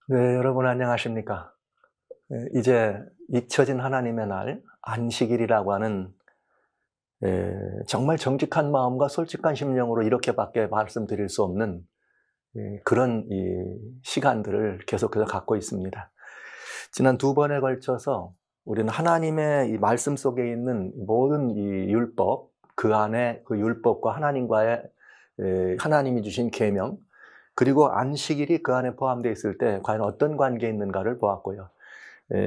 네, 여러분 안녕하십니까? 이제 잊혀진 하나님의 날, 안식일이라고 하는 정말 정직한 마음과 솔직한 심령으로 이렇게밖에 말씀드릴 수 없는 그런 이 시간들을 계속해서 갖고 있습니다. 지난 두 번에 걸쳐서 우리는 하나님의 이 말씀 속에 있는 모든 이 율법, 그 안에 그 율법과 하나님과의 하나님이 주신 계명, 그리고 안식일이 그 안에 포함되어 있을 때 과연 어떤 관계에 있는가를 보았고요.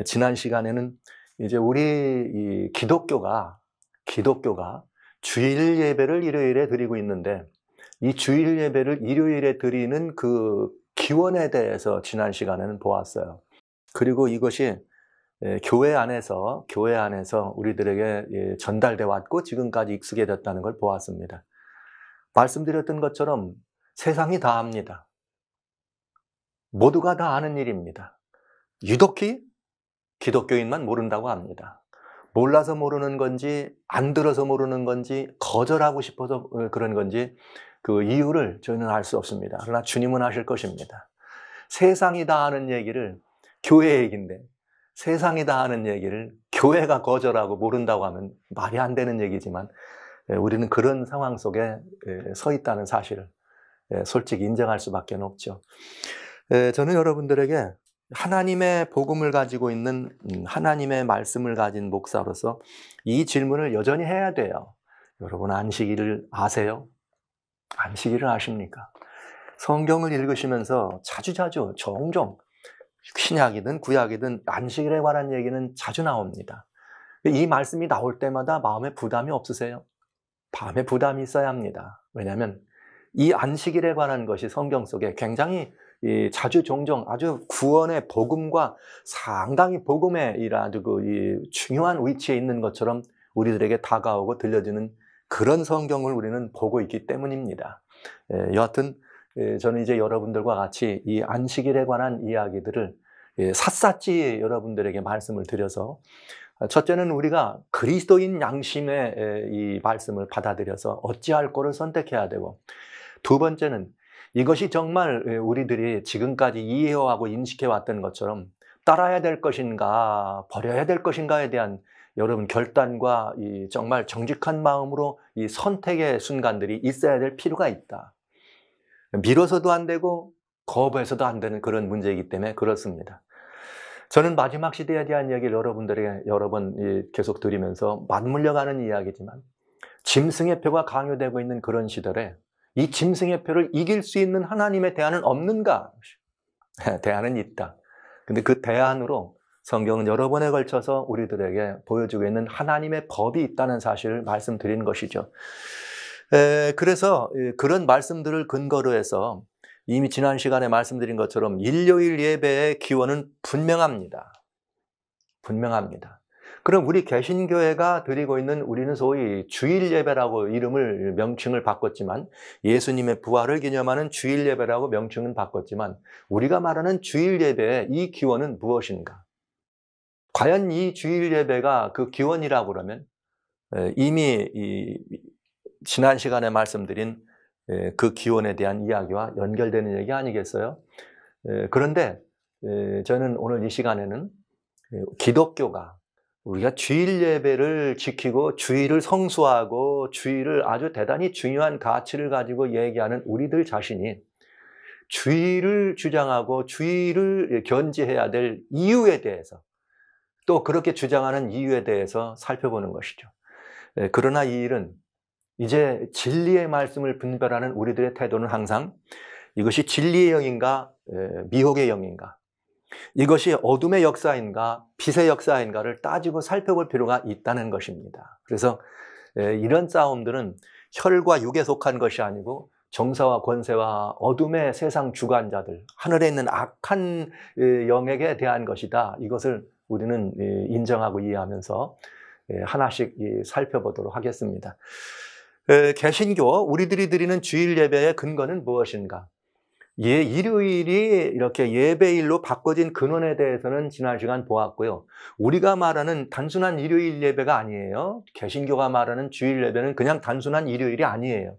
지난 시간에는 이제 우리 이 기독교가 주일 예배를 일요일에 드리고 있는데, 이 주일 예배를 일요일에 드리는 그 기원에 대해서 지난 시간에는 보았어요. 그리고 이것이 교회 안에서 우리들에게 전달돼 왔고 지금까지 익숙해 졌다는 걸 보았습니다. 말씀드렸던 것처럼 세상이 다 압니다. 모두가 다 아는 일입니다. 유독히 기독교인만 모른다고 합니다. 몰라서 모르는 건지 안 들어서 모르는 건지 거절하고 싶어서 그런 건지 그 이유를 저희는 알 수 없습니다. 그러나 주님은 아실 것입니다. 세상이 다 아는 얘기를, 교회 얘기인데 세상이 다 아는 얘기를 교회가 거절하고 모른다고 하면 말이 안 되는 얘기지만, 우리는 그런 상황 속에 서 있다는 사실을 솔직히 인정할 수밖에 없죠. 저는 여러분들에게 하나님의 복음을 가지고 있는 하나님의 말씀을 가진 목사로서 이 질문을 여전히 해야 돼요. 여러분 안식일을 아세요? 안식일을 아십니까? 성경을 읽으시면서 자주자주 종종 신약이든 구약이든 안식일에 관한 얘기는 자주 나옵니다. 이 말씀이 나올 때마다 마음에 부담이 없으세요? 마음에 부담이 있어야 합니다. 왜냐하면 이 안식일에 관한 것이 성경 속에 굉장히 자주 종종 아주 구원의 복음과 상당히 복음의 아주 중요한 위치에 있는 것처럼 우리들에게 다가오고 들려지는 그런 성경을 우리는 보고 있기 때문입니다. 여하튼 저는 이제 여러분들과 같이 이 안식일에 관한 이야기들을 샅샅이 여러분들에게 말씀을 드려서, 첫째는 우리가 그리스도인 양심의 이 말씀을 받아들여서 어찌할 거를 선택해야 되고, 두 번째는 이것이 정말 우리들이 지금까지 이해하고 인식해왔던 것처럼 따라야 될 것인가 버려야 될 것인가에 대한 여러분 결단과 이 정말 정직한 마음으로 이 선택의 순간들이 있어야 될 필요가 있다. 미뤄서도 안 되고 거부해서도 안 되는 그런 문제이기 때문에 그렇습니다. 저는 마지막 시대에 대한 얘기를 여러분들에게 여러 번 계속 드리면서 맞물려가는 이야기지만, 짐승의 표가 강요되고 있는 그런 시절에 이 짐승의 표를 이길 수 있는 하나님의 대안은 없는가? 대안은 있다. 근데 그 대안으로 성경은 여러 번에 걸쳐서 우리들에게 보여주고 있는 하나님의 법이 있다는 사실을 말씀드린 것이죠. 그래서 그런 말씀들을 근거로 해서 이미 지난 시간에 말씀드린 것처럼 일요일 예배의 기원은 분명합니다. 분명합니다. 그럼 우리 개신교회가 드리고 있는, 우리는 소위 주일 예배라고 명칭을 바꿨지만, 예수님의 부활을 기념하는 주일 예배라고 명칭은 바꿨지만, 우리가 말하는 주일 예배의 이 기원은 무엇인가? 과연 이 주일 예배가 그 기원이라고 그러면 이미 지난 시간에 말씀드린 그 기원에 대한 이야기와 연결되는 얘기 아니겠어요? 그런데 저는 오늘 이 시간에는 기독교가, 우리가 주일 예배를 지키고 주일을 성수하고 주일을 아주 대단히 중요한 가치를 가지고 얘기하는 우리들 자신이 주일을 주장하고 주일을 견지해야 될 이유에 대해서, 또 그렇게 주장하는 이유에 대해서 살펴보는 것이죠. 그러나 이 일은 이제 진리의 말씀을 분별하는 우리들의 태도는 항상 이것이 진리의 영인가 미혹의 영인가, 이것이 어둠의 역사인가 빛의 역사인가를 따지고 살펴볼 필요가 있다는 것입니다. 그래서 이런 싸움들은 혈과 육에 속한 것이 아니고 정사와 권세와 어둠의 세상 주관자들, 하늘에 있는 악한 영에게 대한 것이다. 이것을 우리는 인정하고 이해하면서 하나씩 살펴보도록 하겠습니다. 개신교, 우리들이 드리는 주일 예배의 근거는 무엇인가? 일요일이 이렇게 예배일로 바꿔진 근원에 대해서는 지난 시간 보았고요. 우리가 말하는 단순한 일요일 예배가 아니에요. 개신교가 말하는 주일 예배는 그냥 단순한 일요일이 아니에요.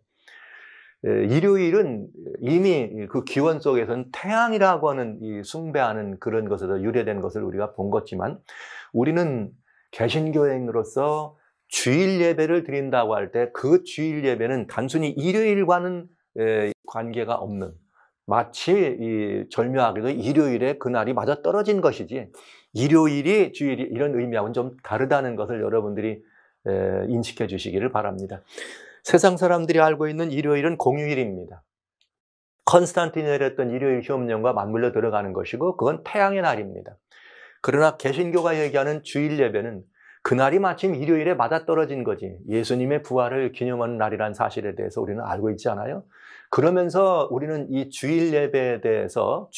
일요일은 이미 그 기원 속에서는 태양이라고 하는 이 숭배하는 그런 것에서 유래된 것을 우리가 본 것지만 우리는 개신교인으로서 주일 예배를 드린다고 할 때 그 주일 예배는 단순히 일요일과는 관계가 없는 마치 절묘하게도 일요일에 그날이 맞아 떨어진 것이지 일요일이 주일이 이런 의미하고는 좀 다르다는 것을 여러분들이 인식해 주시기를 바랍니다. 세상 사람들이 알고 있는 일요일은 공휴일입니다. 컨스탄틴이 내렸던 일요일 휴업령과 맞물려 들어가는 것이고 그건 태양의 날입니다. 그러나 개신교가 얘기하는 주일 예배는 그날이 마침 일요일에 맞아떨어진 거지 예수님의 부활을 기념하는 날이라는 사실에 대해서 우리는 알고 있지 않아요? 그러면서 우리는 이 주일 예배에 대해서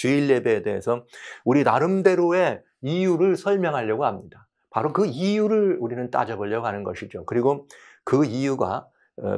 우리 나름대로의 이유를 설명하려고 합니다. 바로 그 이유를 우리는 따져보려고 하는 것이죠. 그리고 그 이유가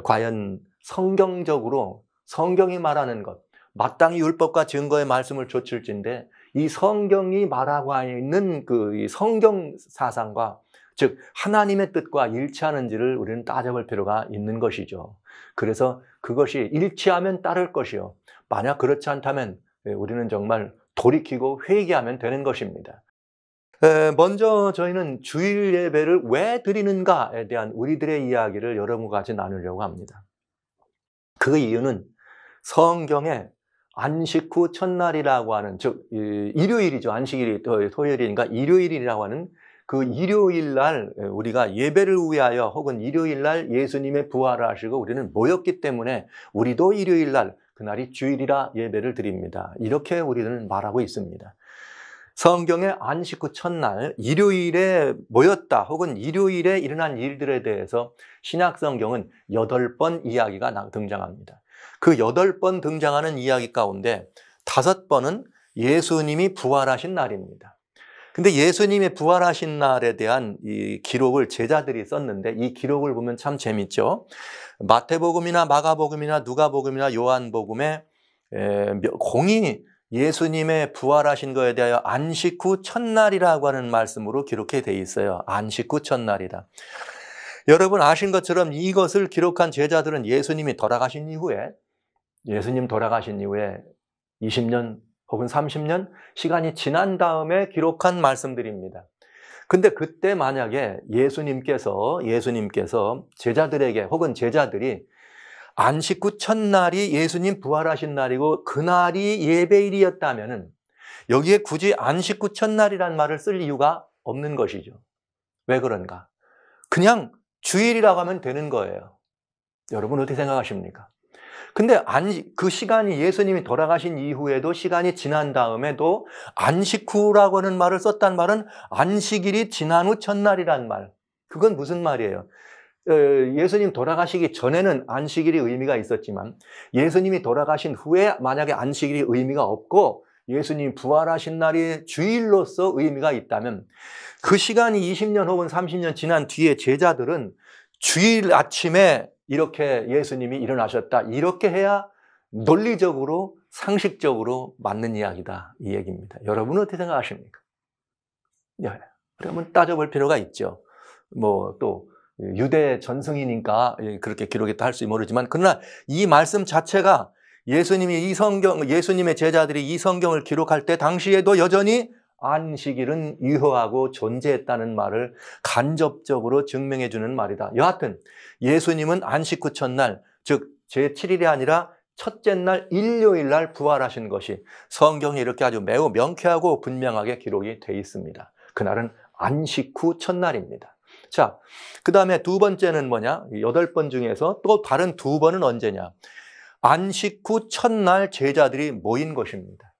과연 성경적으로 성경이 말하는 것, 마땅히 율법과 증거의 말씀을 좇을진데 이 성경이 말하고 있는 그 성경 사상과 즉 하나님의 뜻과 일치하는지를 우리는 따져볼 필요가 있는 것이죠. 그래서 그것이 일치하면 따를 것이요. 만약 그렇지 않다면 우리는 정말 돌이키고 회개하면 되는 것입니다. 먼저 저희는 주일 예배를 왜 드리는가에 대한 우리들의 이야기를 여러분과 같이 나누려고 합니다. 그 이유는 성경에 안식 후 첫날이라고 하는 즉 일요일이죠. 안식일이 토요일이니까 일요일이라고 하는 그 일요일 날 우리가 예배를 위하여 혹은 일요일 날 예수님의 부활을 하시고 우리는 모였기 때문에 우리도 일요일 날 그날이 주일이라 예배를 드립니다. 이렇게 우리는 말하고 있습니다. 성경의 안식 후 첫날 일요일에 모였다 혹은 일요일에 일어난 일들에 대해서 신약 성경은 8번 이야기가 등장합니다. 그 8번 등장하는 이야기 가운데 5번은 예수님이 부활하신 날입니다. 근데 예수님의 부활하신 날에 대한 이 기록을 제자들이 썼는데 이 기록을 보면 참 재밌죠. 마태복음이나 마가복음이나 누가복음이나 요한복음에 공이 예수님의 부활하신 것에 대하여 안식 후 첫날이라고 하는 말씀으로 기록해 돼 있어요. 안식 후 첫날이다. 여러분 아신 것처럼 이것을 기록한 제자들은 예수님 돌아가신 이후에 20년 혹은 30년 시간이 지난 다음에 기록한 말씀들입니다. 근데 그때 만약에 예수님께서 제자들에게 혹은 제자들이 안식 후 첫날이 예수님 부활하신 날이고 그날이 예배일이었다면 여기에 굳이 안식 후 첫날이라는 말을 쓸 이유가 없는 것이죠. 왜 그런가? 그냥 주일이라고 하면 되는 거예요. 여러분 어떻게 생각하십니까? 근데 그 시간이 예수님이 돌아가신 이후에도 시간이 지난 다음에도 안식 후라고 하는 말을 썼단 말은 안식일이 지난 후 첫날이란 말. 그건 무슨 말이에요? 예수님 돌아가시기 전에는 안식일이 의미가 있었지만 예수님이 돌아가신 후에 만약에 안식일이 의미가 없고 예수님이 부활하신 날이 주일로서 의미가 있다면 그 시간이 20년 혹은 30년 지난 뒤에 제자들은 주일 아침에 이렇게 예수님이 일어나셨다. 이렇게 해야 논리적으로 상식적으로 맞는 이야기다. 이 얘기입니다. 여러분은 어떻게 생각하십니까? 그러면 따져볼 필요가 있죠. 또 유대 전승이니까 그렇게 기록했다 할지 모르지만 그러나 이 말씀 자체가 예수님의 제자들이 이 성경을 기록할 때 당시에도 여전히 안식일은 유효하고 존재했다는 말을 간접적으로 증명해 주는 말이다. 여하튼 예수님은 안식 후 첫날, 즉 제7일이 아니라 첫째 날 일요일 날 부활하신 것이 성경에 이렇게 아주 매우 명쾌하고 분명하게 기록이 되어 있습니다. 그날은 안식 후 첫날입니다. 자, 그 다음에 두 번째는 뭐냐? 8번 중에서 또 다른 2번은 언제냐? 안식 후 첫날 제자들이 모인 것입니다.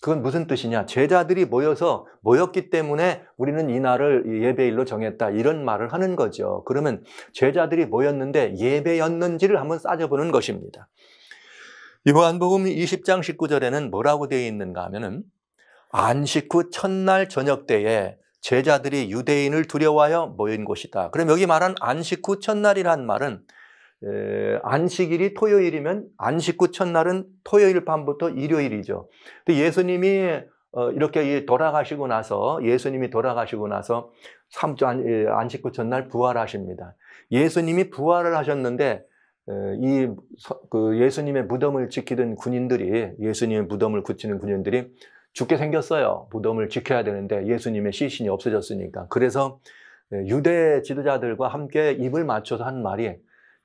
그건 무슨 뜻이냐? 제자들이 모였기 때문에 우리는 이 날을 예배일로 정했다. 이런 말을 하는 거죠. 그러면 제자들이 모였는데 예배였는지를 한번 따져보는 것입니다. 요한복음 20장 19절에는 뭐라고 되어 있는가 하면은 안식 후 첫날 저녁 때에 제자들이 유대인을 두려워하여 모인 곳이다. 그럼 여기 말한 안식 후 첫날이란 말은 안식일이 토요일이면 안식 후 첫날은 토요일 밤부터 일요일이죠. 근데 예수님이 이렇게 돌아가시고 나서 3주 안식 후 첫날 부활하십니다. 예수님이 부활을 하셨는데 예수님의 무덤을 지키던 군인들이, 예수님의 무덤을 굳히는 군인들이 죽게 생겼어요. 무덤을 지켜야 되는데 예수님의 시신이 없어졌으니까. 그래서 유대 지도자들과 함께 입을 맞춰서 한 말이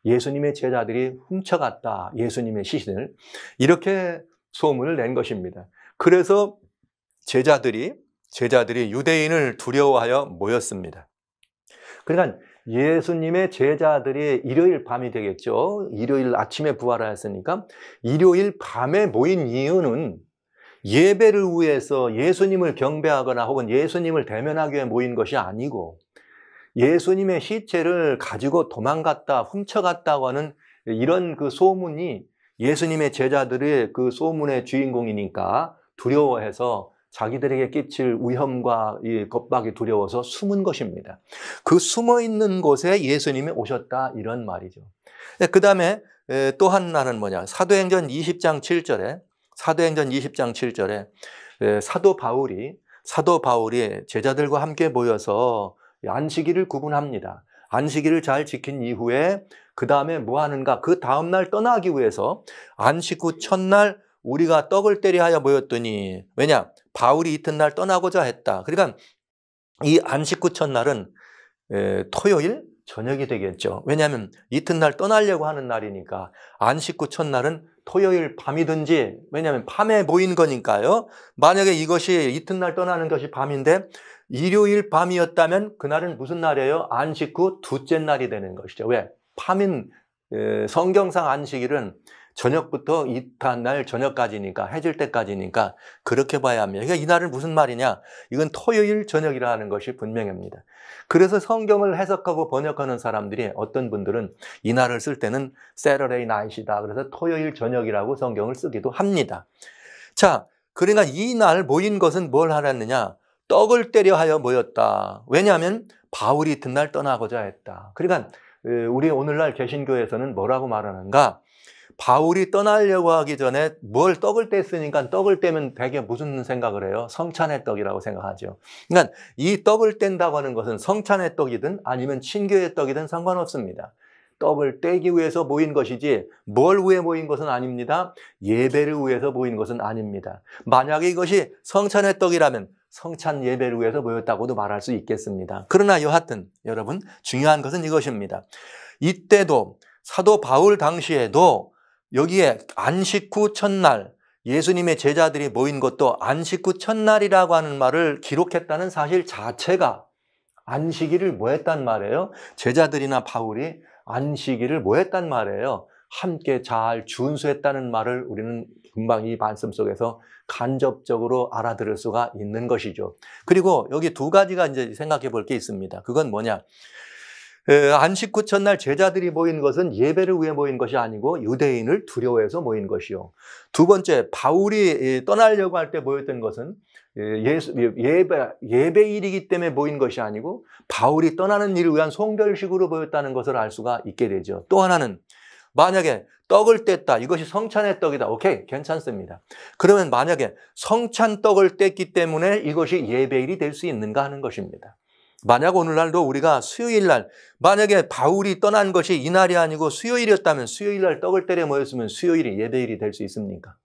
예수님의 제자들이 훔쳐갔다, 예수님의 시신을. 이렇게 소문을 낸 것입니다. 그래서 제자들이 유대인을 두려워하여 모였습니다. 그러니까 예수님의 제자들이 일요일 밤이 되겠죠. 일요일 아침에 부활하였으니까 일요일 밤에 모인 이유는 예배를 위해서 예수님을 경배하거나 혹은 예수님을 대면하기 위해 모인 것이 아니고 예수님의 시체를 가지고 도망갔다, 훔쳐갔다고 하는 이런 그 소문이 예수님의 제자들의 그 소문의 주인공이니까 두려워해서 자기들에게 끼칠 위험과 이 겁박이 두려워서 숨은 것입니다. 그 숨어 있는 곳에 예수님이 오셨다, 이런 말이죠. 그 다음에 또 하나는 뭐냐? 사도행전 20장 7절에 사도 바울이 제자들과 함께 모여서 안식일을 구분합니다. 안식일을 잘 지킨 이후에 그 다음에 뭐 하는가? 그 다음날 떠나기 위해서 안식 후 첫날 우리가 떡을 때려 하여 모였더니, 왜냐? 바울이 이튿날 떠나고자 했다. 그러니까 이 안식 후 첫날은 토요일 저녁이 되겠죠. 왜냐하면 이튿날 떠나려고 하는 날이니까 안식 후 첫날은 토요일 밤이든지, 왜냐하면 밤에 모인 거니까요. 만약에 이것이 이튿날 떠나는 것이 밤인데 일요일 밤이었다면 그날은 무슨 날이에요? 안식 후 둘째 날이 되는 것이죠. 왜? 밤인 성경상 안식일은 저녁부터 이튿날 저녁까지니까, 해질 때까지니까 그렇게 봐야 합니다. 그러니까 이 날은 무슨 말이냐? 이건 토요일 저녁이라는 것이 분명합니다. 그래서 성경을 해석하고 번역하는 사람들이, 어떤 분들은 이 날을 쓸 때는 Saturday night이다, 그래서 토요일 저녁이라고 성경을 쓰기도 합니다. 자, 그러니까 이 날 모인 것은 뭘 하랬느냐? 떡을 때려 하여 모였다. 왜냐하면 바울이 이튿날 떠나고자 했다. 그러니까 우리 오늘날 개신교에서는 뭐라고 말하는가? 바울이 떠나려고 하기 전에 뭘 떡을 뗐으니까, 떡을 떼면 대개 무슨 생각을 해요? 성찬의 떡이라고 생각하죠. 그러니까 이 떡을 뗀다고 하는 것은 성찬의 떡이든 아니면 친교의 떡이든 상관없습니다. 떡을 떼기 위해서 모인 것이지 뭘 위해 모인 것은 아닙니다. 예배를 위해서 모인 것은 아닙니다. 만약에 이것이 성찬의 떡이라면 성찬 예배를 위해서 모였다고도 말할 수 있겠습니다. 그러나 여하튼 여러분, 중요한 것은 이것입니다. 이때도 사도 바울 당시에도 여기에 안식 후 첫날, 예수님의 제자들이 모인 것도 안식 후 첫날이라고 하는 말을 기록했다는 사실 자체가 안식일을 뭐 했단 말이에요? 제자들이나 바울이 안식일을 뭐 했단 말이에요? 함께 잘 준수했다는 말을 우리는 금방 이 말씀 속에서 간접적으로 알아들을 수가 있는 것이죠. 그리고 여기 두 가지가 이제 생각해 볼 게 있습니다. 그건 뭐냐? 안식 후 첫날 제자들이 모인 것은 예배를 위해 모인 것이 아니고 유대인을 두려워해서 모인 것이요. 두 번째, 바울이 떠나려고 할 때 모였던 것은 예배일이기 때문에 모인 것이 아니고 바울이 떠나는 일을 위한 송별식으로 모였다는 것을 알 수가 있게 되죠. 또 하나는, 만약에 떡을 뗐다, 이것이 성찬의 떡이다. 오케이, 괜찮습니다. 그러면 만약에 성찬떡을 뗐기 때문에 이것이 예배일이 될 수 있는가 하는 것입니다. 만약 오늘날도 우리가 수요일날, 만약에 바울이 떠난 것이 이날이 아니고 수요일이었다면 수요일날 떡을 때려 모였으면 수요일이 예배일이 될 수 있습니까?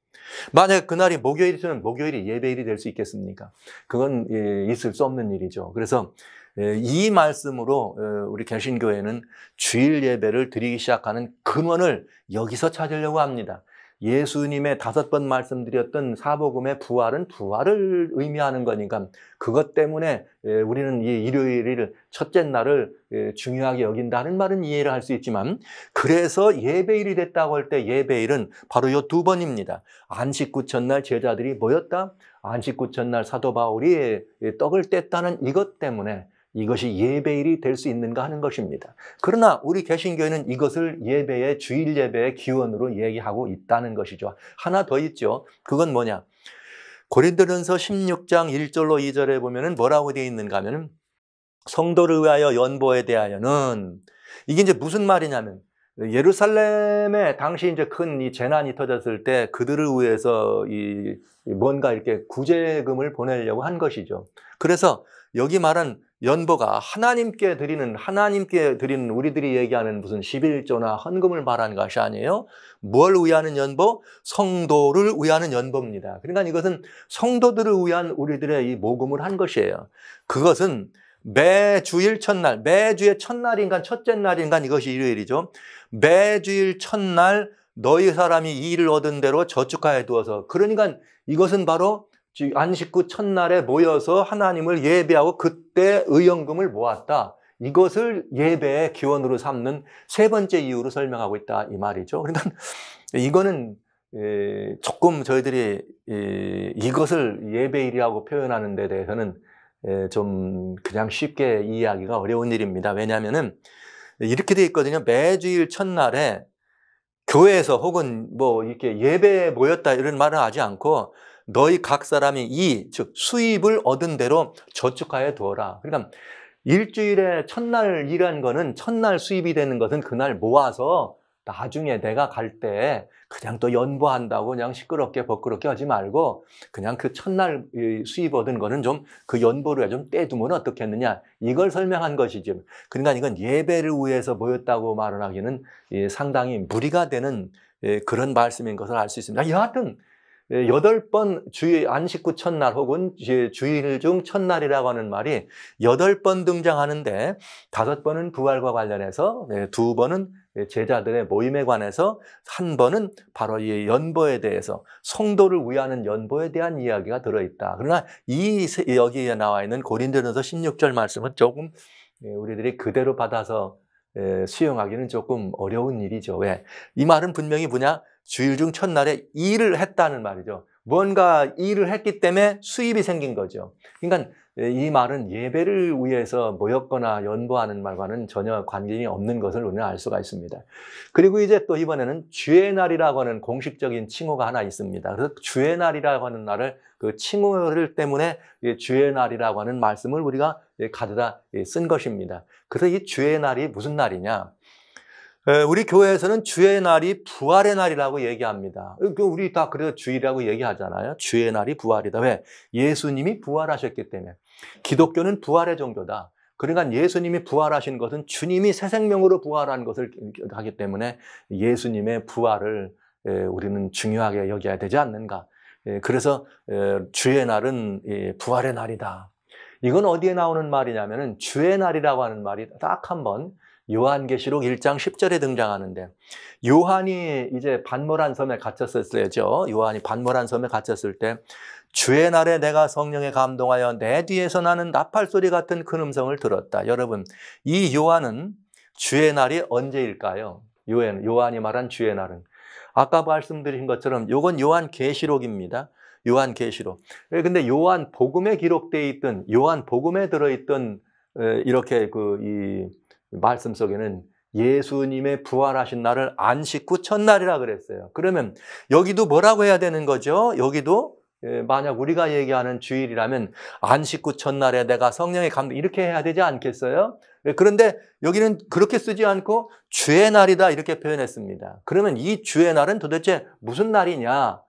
만약 그날이 목요일이면 목요일이 예배일이 될 수 있겠습니까? 그건 있을 수 없는 일이죠. 그래서 이 말씀으로 우리 개신교회는 주일 예배를 드리기 시작하는 근원을 여기서 찾으려고 합니다. 예수님의 5번 말씀드렸던 사복음의 부활은 부활을 의미하는 거니까 그것 때문에 우리는 이 일요일을, 첫째 날을 중요하게 여긴다는 말은 이해를 할 수 있지만, 그래서 예배일이 됐다고 할 때 예배일은 바로 이 두 번입니다. 안식 후 첫날 제자들이 모였다, 안식 후 첫날 사도 바울이 떡을 뗐다는 이것 때문에 이것이 예배일이 될 수 있는가 하는 것입니다. 그러나 우리 개신교회는 이것을 예배의, 주일 예배의 기원으로 얘기하고 있다는 것이죠. 하나 더 있죠. 그건 뭐냐? 고린도전서 16장 1절로 2절에 보면은 뭐라고 되어 있는가 하면은, 성도를 위하여 연보에 대하여는, 이게 이제 무슨 말이냐면, 예루살렘에 당시 이제 큰 이 재난이 터졌을 때 그들을 위해서 뭔가 이렇게 구제금을 보내려고 한 것이죠. 그래서 여기 말한 연보가 하나님께 드리는 우리들이 얘기하는 무슨 11조나 헌금을 말하는 것이 아니에요. 뭘 위하는 연보? 성도를 위하는 연보입니다. 그러니까 이것은 성도들을 위한 우리들의 이 모금을 한 것이에요. 그것은 매주일 첫날, 매주의 첫날인가 첫째 날인가 이것이 일요일이죠. 매주일 첫날 너희 사람이 이 일을 얻은 대로 저축하여 두어서, 그러니까 이것은 바로 안식 후 첫날에 모여서 하나님을 예배하고 그때 의연금을 모았다. 이것을 예배의 기원으로 삼는 세 번째 이유로 설명하고 있다 이 말이죠. 그러니까 이거는 조금 저희들이 이것을 예배일이라고 표현하는 데 대해서는 좀 그냥 쉽게 이해하기가 어려운 일입니다. 왜냐하면은 이렇게 돼 있거든요. 매주일 첫날에 교회에서 혹은 뭐 이렇게 예배에 모였다 이런 말은 하지 않고 너희 각 사람이 즉 수입을 얻은 대로 저축하여 두어라. 그러니까 일주일에 첫날 일한 거는, 첫날 수입이 되는 것은 그날 모아서 나중에 내가 갈 때 그냥 또 연보한다고 그냥 시끄럽게 버끄럽게 하지 말고 그냥 그 첫날 수입 얻은 거는 좀 그 연보를 좀 떼두면 어떻겠느냐, 이걸 설명한 것이죠. 그러니까 이건 예배를 위해서 모였다고 말을 하기는 상당히 무리가 되는 그런 말씀인 것을 알 수 있습니다. 여하튼 8번 안식 후 첫날 혹은 주일 중 첫날이라고 하는 말이 8번 등장하는데 5번은 부활과 관련해서, 2번은 제자들의 모임에 관해서, 1번은 바로 이 연보에 대해서, 성도를 위하는 연보에 대한 이야기가 들어있다. 그러나 여기에 나와 있는 고린도전서 16절 말씀은 조금 우리들이 그대로 받아서 수용하기는 조금 어려운 일이죠. 왜? 이 말은 분명히 뭐냐? 주일 중 첫날에 일을 했다는 말이죠. 뭔가 일을 했기 때문에 수입이 생긴 거죠. 그러니까 이 말은 예배를 위해서 모였거나 연보하는 말과는 전혀 관계가 없는 것을 우리는 알 수가 있습니다. 그리고 이제 또 이번에는 주의 날이라고 하는 공식적인 칭호가 하나 있습니다. 그래서 주의 날이라고 하는 날을 그 칭호를 때문에 주의 날이라고 하는 말씀을 우리가 가져다 쓴 것입니다. 그래서 이 주의 날이 무슨 날이냐? 우리 교회에서는 주의 날이 부활의 날이라고 얘기합니다. 우리 다 그래서 주일이라고 얘기하잖아요. 주의 날이 부활이다. 왜? 예수님이 부활하셨기 때문에. 기독교는 부활의 종교다. 그러니까 예수님이 부활하신 것은 주님이 새 생명으로 부활한 것을 하기 때문에 예수님의 부활을 우리는 중요하게 여겨야 되지 않는가. 그래서 주의 날은 부활의 날이다. 이건 어디에 나오는 말이냐면은 주의 날이라고 하는 말이 딱 한 번 요한계시록 1장 10절에 등장하는데, 요한이 이제 반모란 섬에 갇혔을 때죠. 요한이 반모란 섬에 갇혔을 때 주의 날에 내가 성령에 감동하여 내 뒤에서 나는 나팔 소리 같은 큰 음성을 들었다. 여러분, 이 요한은 주의 날이 언제일까요? 요한이 말한 주의 날은 아까 말씀드린 것처럼 요건 요한계시록입니다. 요한계시록. 근데 요한 복음에 기록되어 있던, 요한 복음에 들어있던 이렇게 이 말씀 속에는 예수님의 부활하신 날을 안식 후 첫날이라 그랬어요. 그러면 여기도 뭐라고 해야 되는 거죠? 여기도 만약 우리가 얘기하는 주일이라면 안식 후 첫날에 내가 성령의 감동 이렇게 해야 되지 않겠어요? 그런데 여기는 그렇게 쓰지 않고 주의 날이다 이렇게 표현했습니다. 그러면 이 주의 날은 도대체 무슨 날이냐?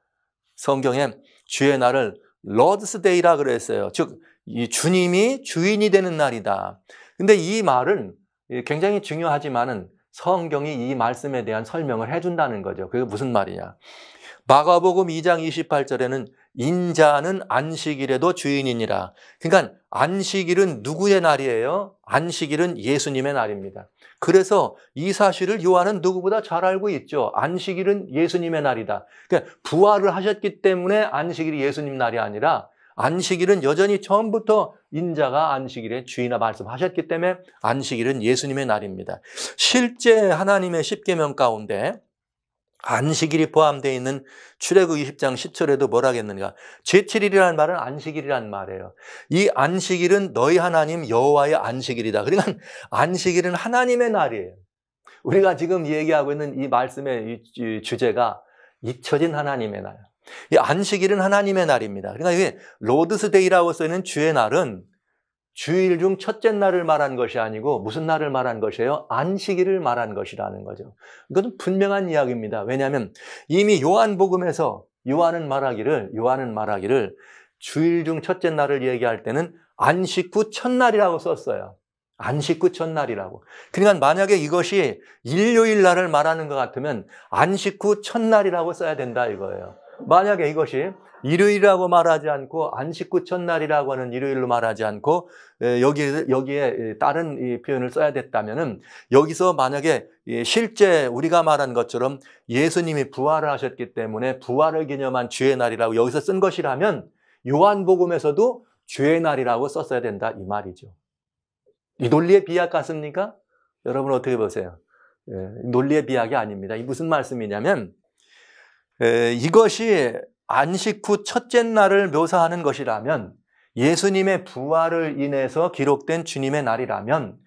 성경에 주의 날을 Lord's Day라 그랬어요. 즉, 이 주님이 주인이 되는 날이다. 근데 이 말은 굉장히 중요하지만은 성경이 이 말씀에 대한 설명을 해준다는 거죠. 그게 무슨 말이냐? 마가복음 2장 28절에는 인자는 안식일에도 주인이니라. 그러니까 안식일은 누구의 날이에요? 안식일은 예수님의 날입니다. 그래서 이 사실을 요한은 누구보다 잘 알고 있죠. 안식일은 예수님의 날이다. 그러니까 부활을 하셨기 때문에 안식일이 예수님 날이 아니라 안식일은 여전히 처음부터 인자가 안식일의 주인이라 말씀하셨기 때문에 안식일은 예수님의 날입니다. 실제 하나님의 십계명 가운데 안식일이 포함되어 있는 출애굽 20장 10절에도 뭐라 하겠는가? 제7일이라는 말은 안식일이라는 말이에요. 이 안식일은 너희 하나님 여호와의 안식일이다. 그러니까 안식일은 하나님의 날이에요. 우리가 지금 얘기하고 있는 이 말씀의 이 주제가 잊혀진 하나님의 날. 이 안식일은 하나님의 날입니다. 그러니까 이게 로드스 데이라고 쓰이는 주의 날은 주일 중 첫째 날을 말한 것이 아니고 무슨 날을 말한 것이에요? 안식일을 말한 것이라는 거죠. 이것은 분명한 이야기입니다. 왜냐하면 이미 요한복음에서 요한은 말하기를 주일 중 첫째 날을 얘기할 때는 안식 후 첫날이라고 썼어요. 안식 후 첫날이라고. 그러니까 만약에 이것이 일요일 날을 말하는 것 같으면 안식 후 첫날이라고 써야 된다 이거예요. 만약에 이것이 일요일이라고 말하지 않고 안식 후 첫날이라고 하는 일요일로 말하지 않고 여기에 다른 이 표현을 써야 됐다면은 여기서 만약에 실제 우리가 말한 것처럼 예수님이 부활을 하셨기 때문에 부활을 기념한 주의 날이라고 여기서 쓴 것이라면 요한복음에서도 주의 날이라고 썼어야 된다 이 말이죠. 이 논리의 비약 같습니까? 여러분 어떻게 보세요? 논리의 비약이 아닙니다. 이 무슨 말씀이냐면 이것이 안식 후 첫째 날을 묘사하는 것이라면 예수님의 부활을 인해서 기록된 주님의 날이라면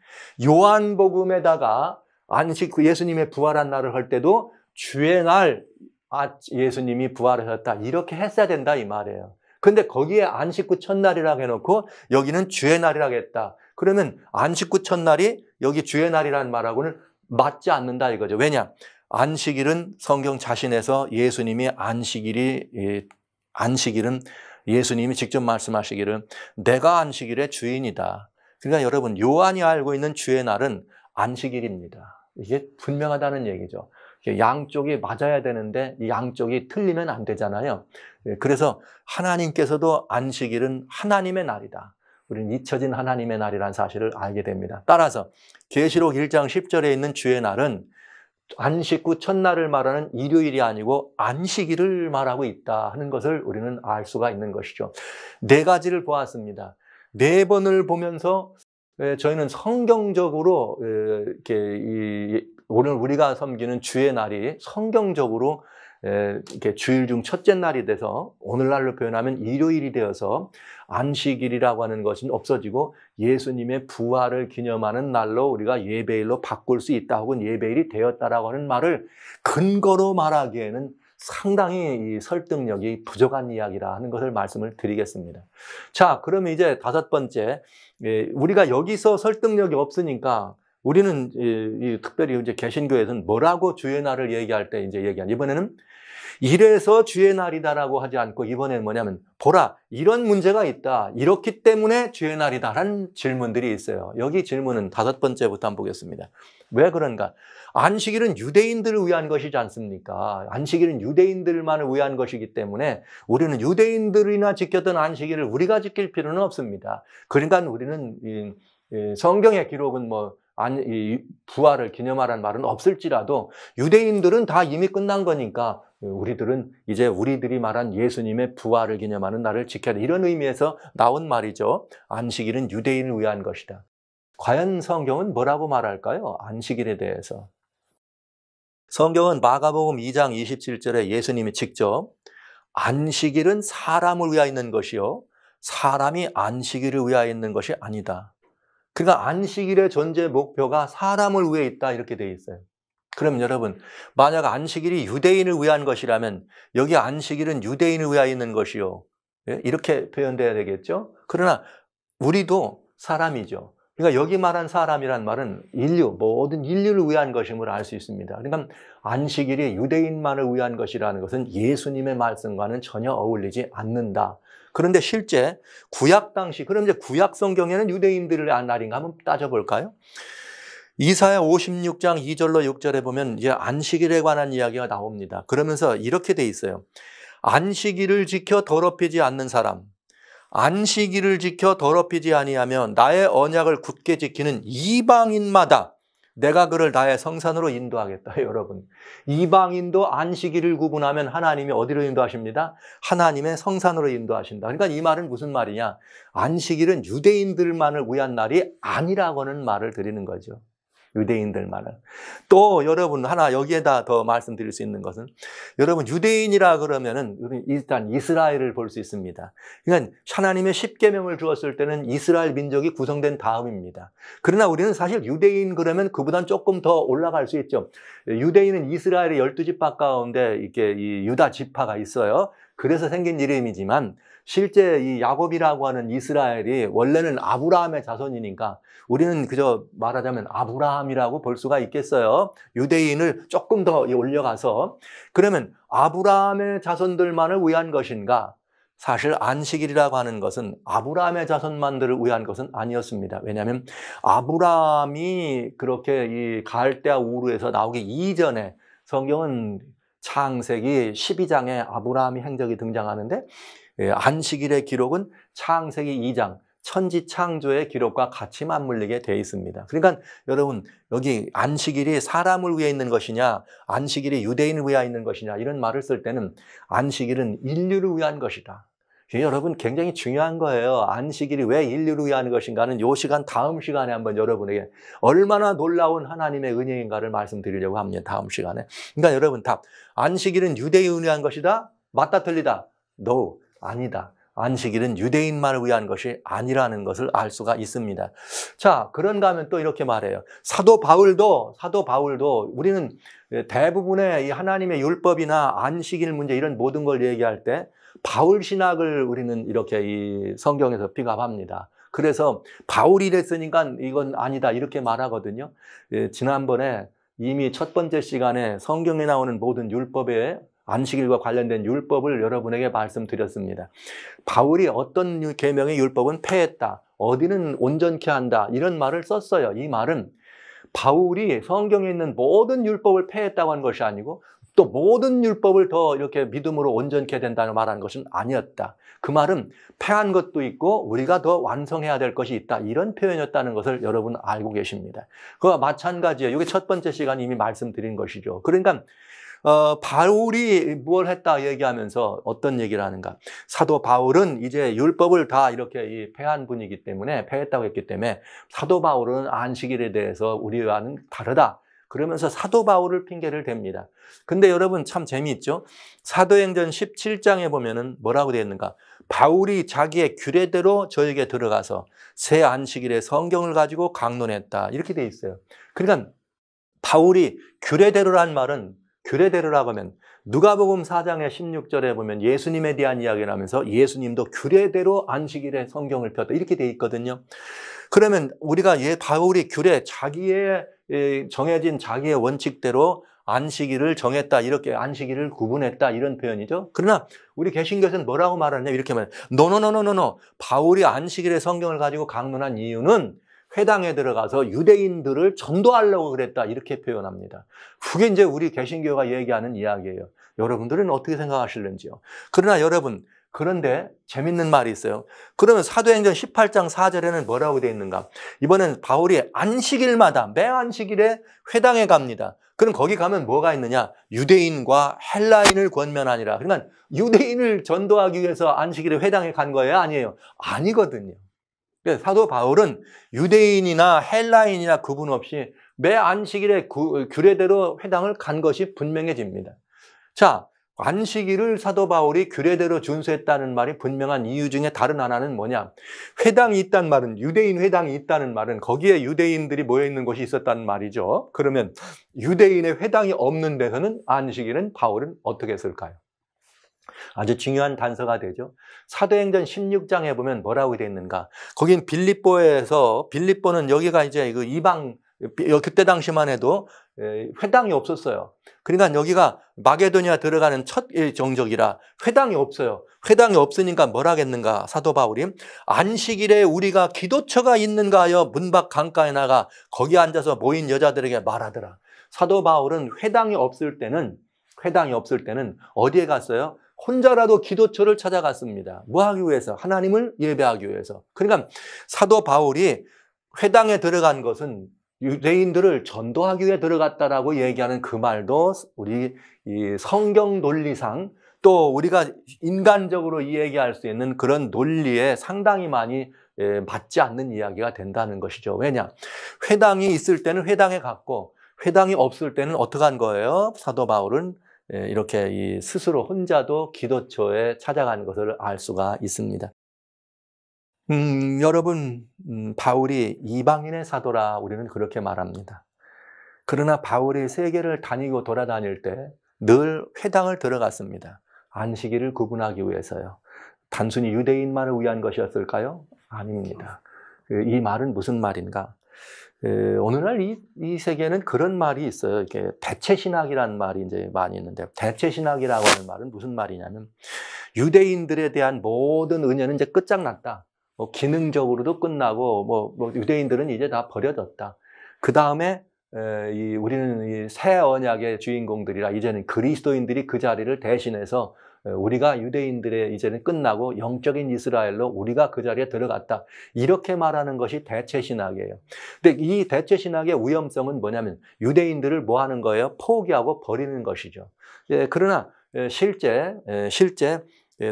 요한복음에다가 안식 후 예수님의 부활한 날을 할 때도 주의 날 예수님이 부활하셨다 이렇게 했어야 된다 이 말이에요. 근데 거기에 안식 후 첫날이라고 해놓고 여기는 주의 날이라고 했다. 그러면 안식 후 첫날이 여기 주의 날이라는 말하고는 맞지 않는다 이거죠. 왜냐? 안식일은 성경 자신에서 예수님이 안식일은 예수님이 직접 말씀하시기를 내가 안식일의 주인이다. 그러니까 여러분 요한이 알고 있는 주의 날은 안식일입니다. 이게 분명하다는 얘기죠. 양쪽이 맞아야 되는데 이 양쪽이 틀리면 안 되잖아요. 그래서 하나님께서도 안식일은 하나님의 날이다. 우리는 잊혀진 하나님의 날이라는 사실을 알게 됩니다. 따라서 계시록 1장 10절에 있는 주의 날은 안식 후 첫날을 말하는 일요일이 아니고 안식일을 말하고 있다 하는 것을 우리는 알 수가 있는 것이죠. 네 가지를 보았습니다. 네 번을 보면서 저희는 성경적으로 이렇게 오늘 우리가 섬기는 주의 날이 성경적으로 이렇게 주일 중 첫째 날이 돼서 오늘날로 표현하면 일요일이 되어서 안식일이라고 하는 것은 없어지고 예수님의 부활을 기념하는 날로 우리가 예배일로 바꿀 수 있다 혹은 예배일이 되었다라고 하는 말을 근거로 말하기에는 상당히 이 설득력이 부족한 이야기라 하는 것을 말씀을 드리겠습니다. 자, 그러면 이제 다섯 번째, 우리가 여기서 설득력이 없으니까 우리는 특별히 이제 개신교에서는 뭐라고 주의 날을 얘기할 때 이제 이번에는 이래서 주의 날이다라고 하지 않고 이번에는 뭐냐면 보라 이런 문제가 있다. 이렇기 때문에 주의 날이다라는 질문들이 있어요. 여기 질문은 다섯 번째부터 한번 보겠습니다. 왜 그런가? 안식일은 유대인들을 위한 것이지 않습니까? 안식일은 유대인들만을 위한 것이기 때문에 우리는 유대인들이나 지켰던 안식일을 우리가 지킬 필요는 없습니다. 그러니까 우리는 성경의 기록은 부활을 기념하라는 말은 없을지라도 유대인들은 다 이미 끝난 거니까 우리들은 이제 우리들이 말한 예수님의 부활을 기념하는 날을 지켜야 돼. 이런 의미에서 나온 말이죠. 안식일은 유대인을 위한 것이다. 과연 성경은 뭐라고 말할까요? 안식일에 대해서. 성경은 마가복음 2장 27절에 예수님이 직접 안식일은 사람을 위하여 있는 것이요 사람이 안식일을 위하여 있는 것이 아니다. 그러니까 안식일의 존재 목표가 사람을 위해 있다 이렇게 되어 있어요. 그럼 여러분 만약 안식일이 유대인을 위한 것이라면 여기 안식일은 유대인을 위하여 있는 것이요 이렇게 표현돼야 되겠죠. 그러나 우리도 사람이죠. 그러니까 여기 말한 사람이란 말은 모든 인류를 위한 것임을 알 수 있습니다. 그러니까 안식일이 유대인만을 위한 것이라는 것은 예수님의 말씀과는 전혀 어울리지 않는다. 그런데 실제 구약 당시, 그럼 이제 구약 성경에는 유대인들의 날인가 한번 따져볼까요? 이사야 56장 2절로 6절에 보면 이제 안식일에 관한 이야기가 나옵니다. 그러면서 이렇게 돼 있어요. 안식일을 지켜 더럽히지 않는 사람, 안식일을 지켜 더럽히지 아니하며 나의 언약을 굳게 지키는 이방인마다 내가 그를 나의 성산으로 인도하겠다. 여러분, 이방인도 안식일을 구분하면 하나님이 어디로 인도하십니다? 하나님의 성산으로 인도하신다. 그러니까 이 말은 무슨 말이냐? 안식일은 유대인들만을 위한 날이 아니라고는 말을 드리는 거죠. 유대인들만을. 또 여러분 하나 여기에다 더 말씀드릴 수 있는 것은 여러분 유대인이라 그러면은 일단 이스라엘을 볼 수 있습니다. 그러니까 하나님의 10계명을 주었을 때는 이스라엘 민족이 구성된 다음입니다. 그러나 우리는 사실 유대인 그러면 그보단 조금 더 올라갈 수 있죠. 유대인은 이스라엘의 12지파 가운데 이렇게 이 유다 지파가 있어요. 그래서 생긴 이름이지만 실제 이 야곱이라고 하는 이스라엘이 원래는 아브라함의 자손이니까 우리는 그저 말하자면 아브라함이라고 볼 수가 있겠어요. 유대인을 조금 더 올려가서 그러면 아브라함의 자손들만을 위한 것인가? 사실 안식일이라고 하는 것은 아브라함의 자손만들을 위한 것은 아니었습니다. 왜냐하면 아브라함이 그렇게 이 갈대아 우르에서 나오기 이전에 성경은 창세기 12장에 아브라함의 행적이 등장하는데 안식일의 기록은 창세기 2장 천지 창조의 기록과 같이 맞물리게 되어 있습니다. 그러니까 여러분 여기 안식일이 사람을 위해 있는 것이냐 안식일이 유대인을 위해 있는 것이냐 이런 말을 쓸 때는 안식일은 인류를 위한 것이다. 여러분 굉장히 중요한 거예요. 안식일이 왜 인류를 위한 것인가는 이 시간 다음 시간에 한번 여러분에게 얼마나 놀라운 하나님의 은혜인가를 말씀드리려고 합니다. 다음 시간에. 그러니까 여러분 답. 안식일은 유대인을 위한 것이다? 맞다 틀리다? No. 아니다. 안식일은 유대인만을 위한 것이 아니라는 것을 알 수가 있습니다. 자, 그런가 하면 또 이렇게 말해요. 사도 바울도 우리는 대부분의 이 하나님의 율법이나 안식일 문제 이런 모든 걸 얘기할 때 바울 신학을 우리는 이렇게 이 성경에서 픽업합니다. 그래서 바울이 이랬으니까 이건 아니다 이렇게 말하거든요. 지난번에 이미 첫 번째 시간에 성경에 나오는 모든 율법에 안식일과 관련된 율법을 여러분에게 말씀드렸습니다. 바울이 어떤 계명의 율법은 폐했다, 어디는 온전케 한다 이런 말을 썼어요. 이 말은 바울이 성경에 있는 모든 율법을 폐했다고 한 것이 아니고 또 모든 율법을 더 이렇게 믿음으로 온전케 된다고 말한 것은 아니었다. 그 말은 폐한 것도 있고 우리가 더 완성해야 될 것이 있다. 이런 표현이었다는 것을 여러분 알고 계십니다. 그와 마찬가지예요. 이게 첫 번째 시간 이미 말씀드린 것이죠. 그러니까 바울이 뭘 했다 얘기하면서 어떤 얘기를 하는가. 사도 바울은 이제 율법을 다 이렇게 폐한 분이기 때문에 폐했다고 했기 때문에 사도 바울은 안식일에 대해서 우리와는 다르다. 그러면서 사도 바울을 핑계를 댑니다. 근데 여러분 참 재미있죠? 사도행전 17장에 보면은 뭐라고 되어 있는가? 바울이 자기의 규례대로 저에게 들어가서 새 안식일에 성경을 가지고 강론했다. 이렇게 되어 있어요. 그러니까 바울이 규례대로란 말은 규례대로라고 하면 누가복음 4장의 16절에 보면 예수님에 대한 이야기를 하면서 예수님도 규례대로 안식일에 성경을 폈다. 이렇게 되어 있거든요. 그러면 우리가 바울이 규례, 자기의 정해진 자기의 원칙대로 안식일을 정했다. 이렇게 안식일을 구분했다. 이런 표현이죠. 그러나 우리 개신교에서는 뭐라고 말하느냐 이렇게 말해요. 노노노노노노. 바울이 안식일에 성경을 가지고 강론한 이유는 회당에 들어가서 유대인들을 전도하려고 그랬다. 이렇게 표현합니다. 그게 이제 우리 개신교가 얘기하는 이야기예요. 여러분들은 어떻게 생각하실는지요? 그러나 여러분, 그런데 재밌는 말이 있어요. 그러면 사도행전 18장 4절에는 뭐라고 되어 있는가? 이번엔 바울이 안식일마다 매 안식일에 회당에 갑니다. 그럼 거기 가면 뭐가 있느냐? 유대인과 헬라인을 권면하니라. 그러니까 유대인을 전도하기 위해서 안식일에 회당에 간 거예요? 아니에요? 아니거든요. 사도 바울은 유대인이나 헬라인이나 구분 없이 매 안식일에 규례대로 회당을 간 것이 분명해집니다. 자, 안식일을 사도 바울이 규례대로 준수했다는 말이 분명한 이유 중에 다른 하나는 뭐냐? 회당이 있다는 말은 유대인 회당이 있다는 말은 거기에 유대인들이 모여있는 곳이 있었다는 말이죠. 그러면 유대인의 회당이 없는 데서는 안식일은 바울은 어떻게 했을까요? 아주 중요한 단서가 되죠. 사도행전 16장에 보면 뭐라고 되어 있는가? 거긴 빌립보는 여기가 이제 그 이방, 그때 당시만 해도 회당이 없었어요. 그러니까 여기가 마게도니아 들어가는 첫 정적이라 회당이 없어요. 회당이 없으니까 뭘 하겠는가? 사도 바울이 안식일에 우리가 기도처가 있는가 하여 문 밖 강가에 나가 거기 앉아서 모인 여자들에게 말하더라. 사도 바울은 회당이 없을 때는 어디에 갔어요? 혼자라도 기도처를 찾아갔습니다. 뭐 하기 위해서? 하나님을 예배하기 위해서. 그러니까 사도 바울이 회당에 들어간 것은 유대인들을 전도하기 위해 들어갔다라고 얘기하는 그 말도 우리 이 성경 논리상 또 우리가 인간적으로 이야기할 수 있는 그런 논리에 상당히 많이 맞지 않는 이야기가 된다는 것이죠. 왜냐? 회당이 있을 때는 회당에 갔고 회당이 없을 때는 어떻게 한 거예요? 사도 바울은 이렇게 스스로 혼자도 기도처에 찾아가는 것을 알 수가 있습니다. 여러분, 바울이 이방인의 사도라 우리는 그렇게 말합니다. 그러나 바울이 세계를 다니고 돌아다닐 때 늘 회당을 들어갔습니다. 안식일을 구분하기 위해서요. 단순히 유대인만을 위한 것이었을까요? 아닙니다. 이 말은 무슨 말인가? 오늘날 이 세계에는 그런 말이 있어요. 이렇게 대체신학이라는 말이 이제 많이 있는데, 대체신학이라고 하는 말은 무슨 말이냐면, 유대인들에 대한 모든 은혜는 이제 끝장났다. 기능적으로도 끝나고, 유대인들은 이제 다 버려졌다. 그 다음에, 우리는 이 새 언약의 주인공들이라 이제는 그리스도인들이 그 자리를 대신해서 우리가 유대인들의 이제는 끝나고 영적인 이스라엘로 우리가 그 자리에 들어갔다. 이렇게 말하는 것이 대체신학이에요. 근데 이 대체신학의 위험성은 뭐냐면 유대인들을 뭐 하는 거예요? 포기하고 버리는 것이죠. 그러나 실제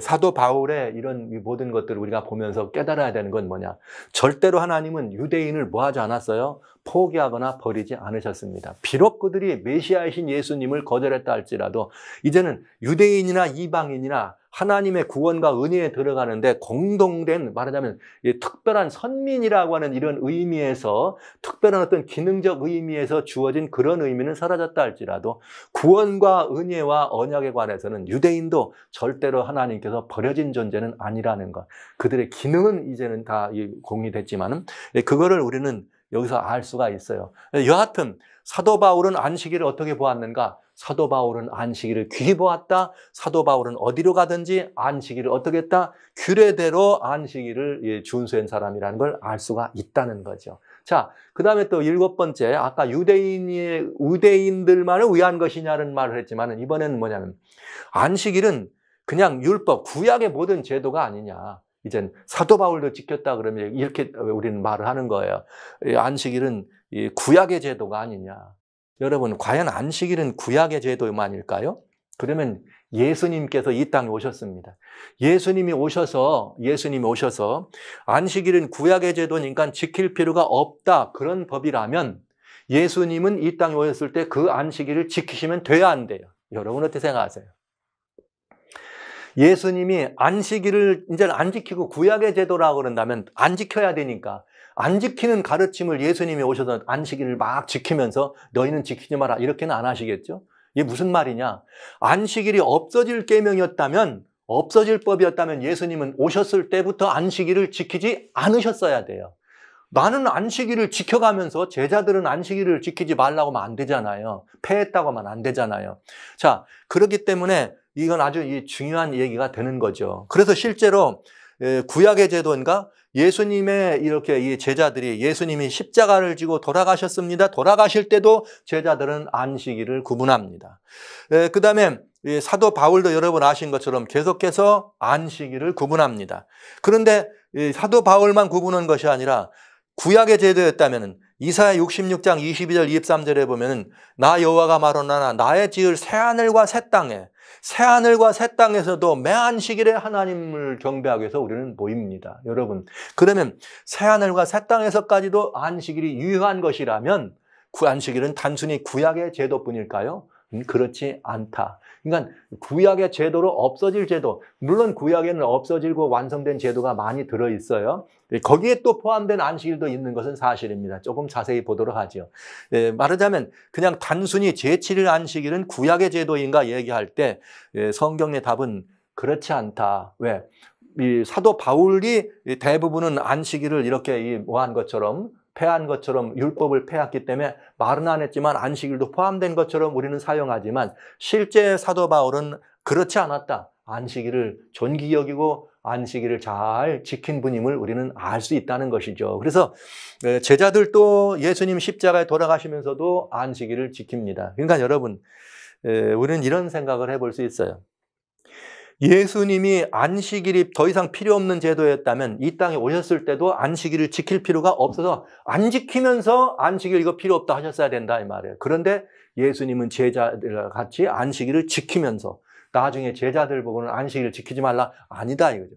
사도 바울의 이런 모든 것들을 우리가 보면서 깨달아야 되는 건 뭐냐? 절대로 하나님은 유대인을 뭐 하지 않았어요? 포기하거나 버리지 않으셨습니다. 비록 그들이 메시아이신 예수님을 거절했다 할지라도 이제는 유대인이나 이방인이나 하나님의 구원과 은혜에 들어가는데 공동된, 말하자면 특별한 선민이라고 하는 이런 의미에서, 특별한 어떤 기능적 의미에서 주어진 그런 의미는 사라졌다 할지라도 구원과 은혜와 언약에 관해서는 유대인도 절대로 하나님께서 버려진 존재는 아니라는 것. 그들의 기능은 이제는 다 공유됐지만은 그거를 우리는 여기서 알 수가 있어요. 여하튼 사도 바울은 안식일을 어떻게 보았는가? 사도 바울은 안식일을 귀히 보았다. 사도 바울은 어디로 가든지 안식일을 어떻게 했다? 규례대로 안식일을 준수한 사람이라는 걸 알 수가 있다는 거죠. 자, 그 다음에 또 7번째, 아까 유대인들만을 위한 것이냐는 말을 했지만 이번에는 뭐냐면 안식일은 그냥 율법, 구약의 모든 제도가 아니냐. 이젠 사도 바울도 지켰다 그러면 이렇게 우리는 말을 하는 거예요. 안식일은 구약의 제도가 아니냐. 여러분, 과연 안식일은 구약의 제도만일까요? 그러면 예수님께서 이 땅에 오셨습니다. 예수님이 오셔서 안식일은 구약의 제도니까 지킬 필요가 없다. 그런 법이라면 예수님은 이 땅에 오셨을 때 그 안식일을 지키시면 돼야 안 돼요. 여러분 어떻게 생각하세요? 예수님이 안식일을 이제 안 지키고 구약의 제도라고 그런다면 안 지켜야 되니까 안 지키는 가르침을 예수님이 오셔서 안식일을 막 지키면서 너희는 지키지 마라 이렇게는 안 하시겠죠? 이게 무슨 말이냐? 안식일이 없어질 계명이었다면, 없어질 법이었다면 예수님은 오셨을 때부터 안식일을 지키지 않으셨어야 돼요. 나는 안식일을 지켜가면서 제자들은 안식일을 지키지 말라고 하면 안 되잖아요. 폐했다고 하면 안 되잖아요. 자, 그렇기 때문에 이건 아주 중요한 얘기가 되는 거죠. 그래서 실제로 구약의 제도인가? 예수님의 이렇게 이 제자들이 예수님이 십자가를 지고 돌아가셨습니다. 돌아가실 때도 제자들은 안식일을 구분합니다. 그 다음에 사도 바울도 여러분 아신 것처럼 계속해서 안식일을 구분합니다. 그런데 사도 바울만 구분한 것이 아니라 구약의 제도였다면 이사야 66장 22절 23절에 보면 나 여호와가 말하노라 나의 지을 새하늘과 새 땅에서도 매 안식일에 하나님을 경배하기 위해서 우리는 모입니다. 여러분, 그러면 새하늘과 새 땅에서까지도 안식일이 유효한 것이라면 그 안식일은 단순히 구약의 제도뿐일까요? 그렇지 않다. 그러니까 구약의 제도로 없어질 제도, 물론 구약에는 없어지고 완성된 제도가 많이 들어있어요. 거기에 또 포함된 안식일도 있는 것은 사실입니다. 조금 자세히 보도록 하죠. 말하자면 그냥 단순히 제7일 안식일은 구약의 제도인가 얘기할 때 성경의 답은 그렇지 않다. 왜? 이 사도 바울이 대부분은 안식일을 이렇게 뭐한 것처럼 폐한 것처럼 율법을 폐했기 때문에 말은 안 했지만 안식일도 포함된 것처럼 우리는 사용하지만 실제 사도 바울은 그렇지 않았다. 안식일을 존귀히 여기고 안식일을 잘 지킨 분임을 우리는 알 수 있다는 것이죠. 그래서 제자들도 예수님 십자가에 돌아가시면서도 안식일을 지킵니다. 그러니까 여러분, 우리는 이런 생각을 해볼 수 있어요. 예수님이 안식일이 더 이상 필요 없는 제도였다면 이 땅에 오셨을 때도 안식일을 지킬 필요가 없어서 안 지키면서 안식일 이거 필요 없다 하셨어야 된다 이 말이에요. 그런데 예수님은 제자들과 같이 안식일을 지키면서 나중에 제자들 보고는 안식일을 지키지 말라 아니다 이거죠.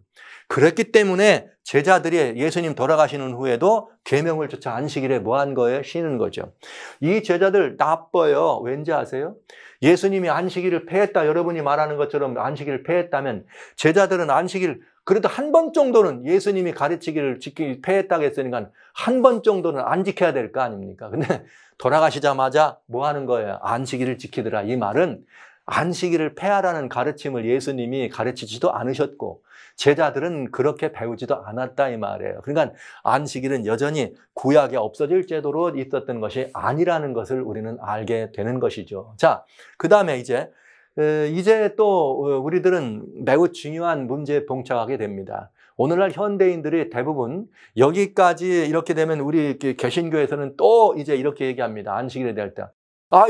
그랬기 때문에 제자들이 예수님 돌아가시는 후에도 계명을 조차 안식일에 뭐 한 거예요? 쉬는 거죠. 이 제자들 나빠요. 왠지 아세요? 예수님이 안식일을 폐했다 여러분이 말하는 것처럼 안식일을 폐했다면 제자들은 안식일 그래도 한 번 정도는 예수님이 가르치기를 폐했다고 했으니까 한 번 정도는 안 지켜야 될 거 아닙니까? 근데 돌아가시자마자 뭐 하는 거예요? 안식일을 지키더라. 이 말은 안식일을 폐하라는 가르침을 예수님이 가르치지도 않으셨고 제자들은 그렇게 배우지도 않았다 이 말이에요. 그러니까 안식일은 여전히 구약에 없어질 제도로 있었던 것이 아니라는 것을 우리는 알게 되는 것이죠. 자, 그 다음에 이제 또 우리들은 매우 중요한 문제에 봉착하게 됩니다. 오늘날 현대인들이 대부분 여기까지 이렇게 되면 우리 개신교에서는 또 이제 이렇게 얘기합니다. 안식일에 대할 때.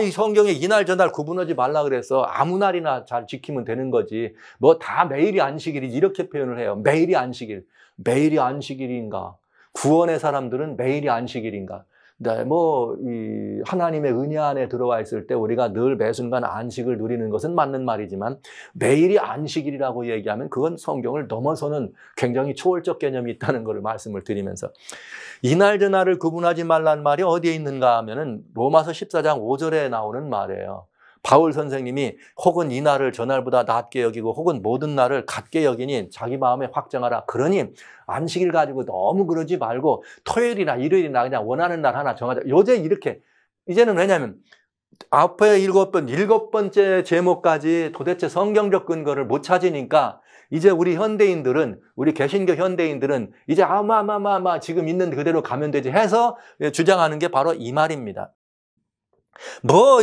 이 성경에 이날 저날 구분하지 말라 그래서 아무 날이나 잘 지키면 되는 거지. 뭐 다 매일이 안식일이 이렇게 표현을 해요. 매일이 안식일. 매일이 안식일인가? 구원의 사람들은 매일이 안식일인가? 네, 이 하나님의 은혜 안에 들어와 있을 때 우리가 늘 매 순간 안식을 누리는 것은 맞는 말이지만 매일이 안식일이라고 얘기하면 그건 성경을 넘어서는 굉장히 초월적 개념이 있다는 것을 말씀을 드리면서 이날 저날을 구분하지 말라는 말이 어디에 있는가 하면은 로마서 14장 5절에 나오는 말이에요. 바울 선생님이 혹은 이날을 저날보다 낮게 여기고 혹은 모든 날을 같게 여기니 자기 마음에 확정하라. 그러니 안식일 가지고 너무 그러지 말고 토요일이나 일요일이나 그냥 원하는 날 하나 정하자. 요새 이렇게 이제는 왜냐하면 앞에 일곱 번째 제목까지 도대체 성경적 근거를 못 찾으니까 이제 우리 현대인들은 우리 개신교 현대인들은 이제 지금 있는 그대로 가면 되지 해서 주장하는 게 바로 이 말입니다.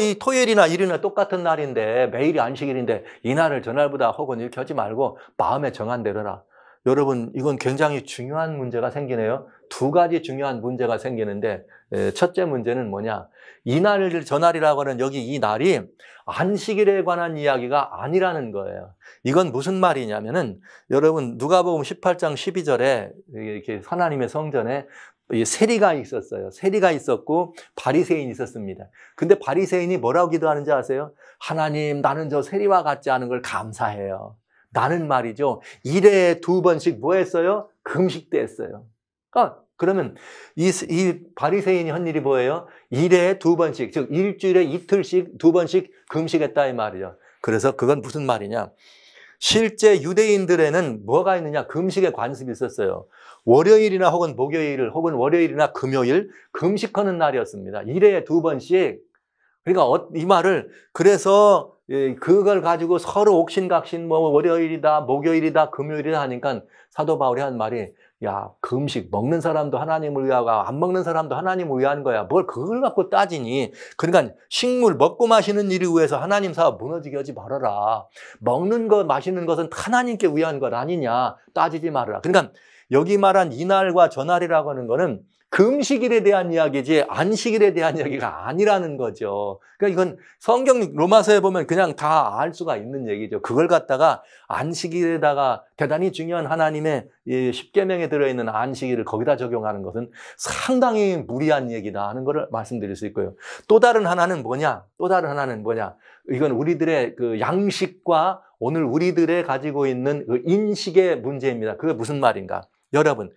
이 토요일이나 일요일이나 똑같은 날인데 매일이 안식일인데 이날을 저날보다 혹은 이렇게 하지 말고 마음에 정한 대로라. 여러분 이건 굉장히 중요한 문제가 생기네요. 두 가지 중요한 문제가 생기는데 첫째 문제는 뭐냐. 이날 저날이라고 하는 여기 이 날이 안식일에 관한 이야기가 아니라는 거예요. 이건 무슨 말이냐면은 여러분 누가복음 18장 12절에 이렇게 하나님의 성전에 세리가 있었어요. 세리가 있었고 바리새인이 있었습니다. 근데 바리새인이 뭐라고 기도하는지 아세요? 하나님, 나는 저 세리와 같지 않은 걸 감사해요. 나는 말이죠. 일에 2번씩 뭐 했어요? 금식도 했어요. 그러면 이 바리새인이 한 일이 뭐예요? 일에 2번씩, 즉 일주일에 이틀씩 2번씩 금식했다 이 말이죠. 그래서 그건 무슨 말이냐? 실제 유대인들에는 뭐가 있느냐? 금식에 관습이 있었어요. 월요일이나 혹은 목요일 혹은 월요일이나 금요일 금식하는 날이었습니다. 일에 2번씩. 그러니까 이 말을 그래서 그걸 가지고 서로 옥신각신 뭐 월요일이다 목요일이다 금요일이다 하니까 사도 바울이 한 말이 야, 금식 먹는 사람도 하나님을 위하고 안 먹는 사람도 하나님을 위한 거야. 뭘 그걸 갖고 따지니. 그러니까 식물 먹고 마시는 일을 위해서 하나님 사업 무너지게 하지 말아라. 먹는 것 마시는 것은 하나님께 위한 것 아니냐. 따지지 말아라. 그러니까 여기 말한 이날과 저날이라고 하는 거는 금식일에 대한 이야기지 안식일에 대한 이야기가 아니라는 거죠. 그러니까 이건 성경 로마서에 보면 그냥 다 알 수가 있는 얘기죠. 그걸 갖다가 안식일에다가 대단히 중요한 하나님의 십계명에 들어있는 안식일을 거기다 적용하는 것은 상당히 무리한 얘기다 하는 것을 말씀드릴 수 있고요. 또 다른 하나는 뭐냐? 이건 우리들의 그 양식과 오늘 우리들의 가지고 있는 그 인식의 문제입니다. 그게 무슨 말인가? 여러분,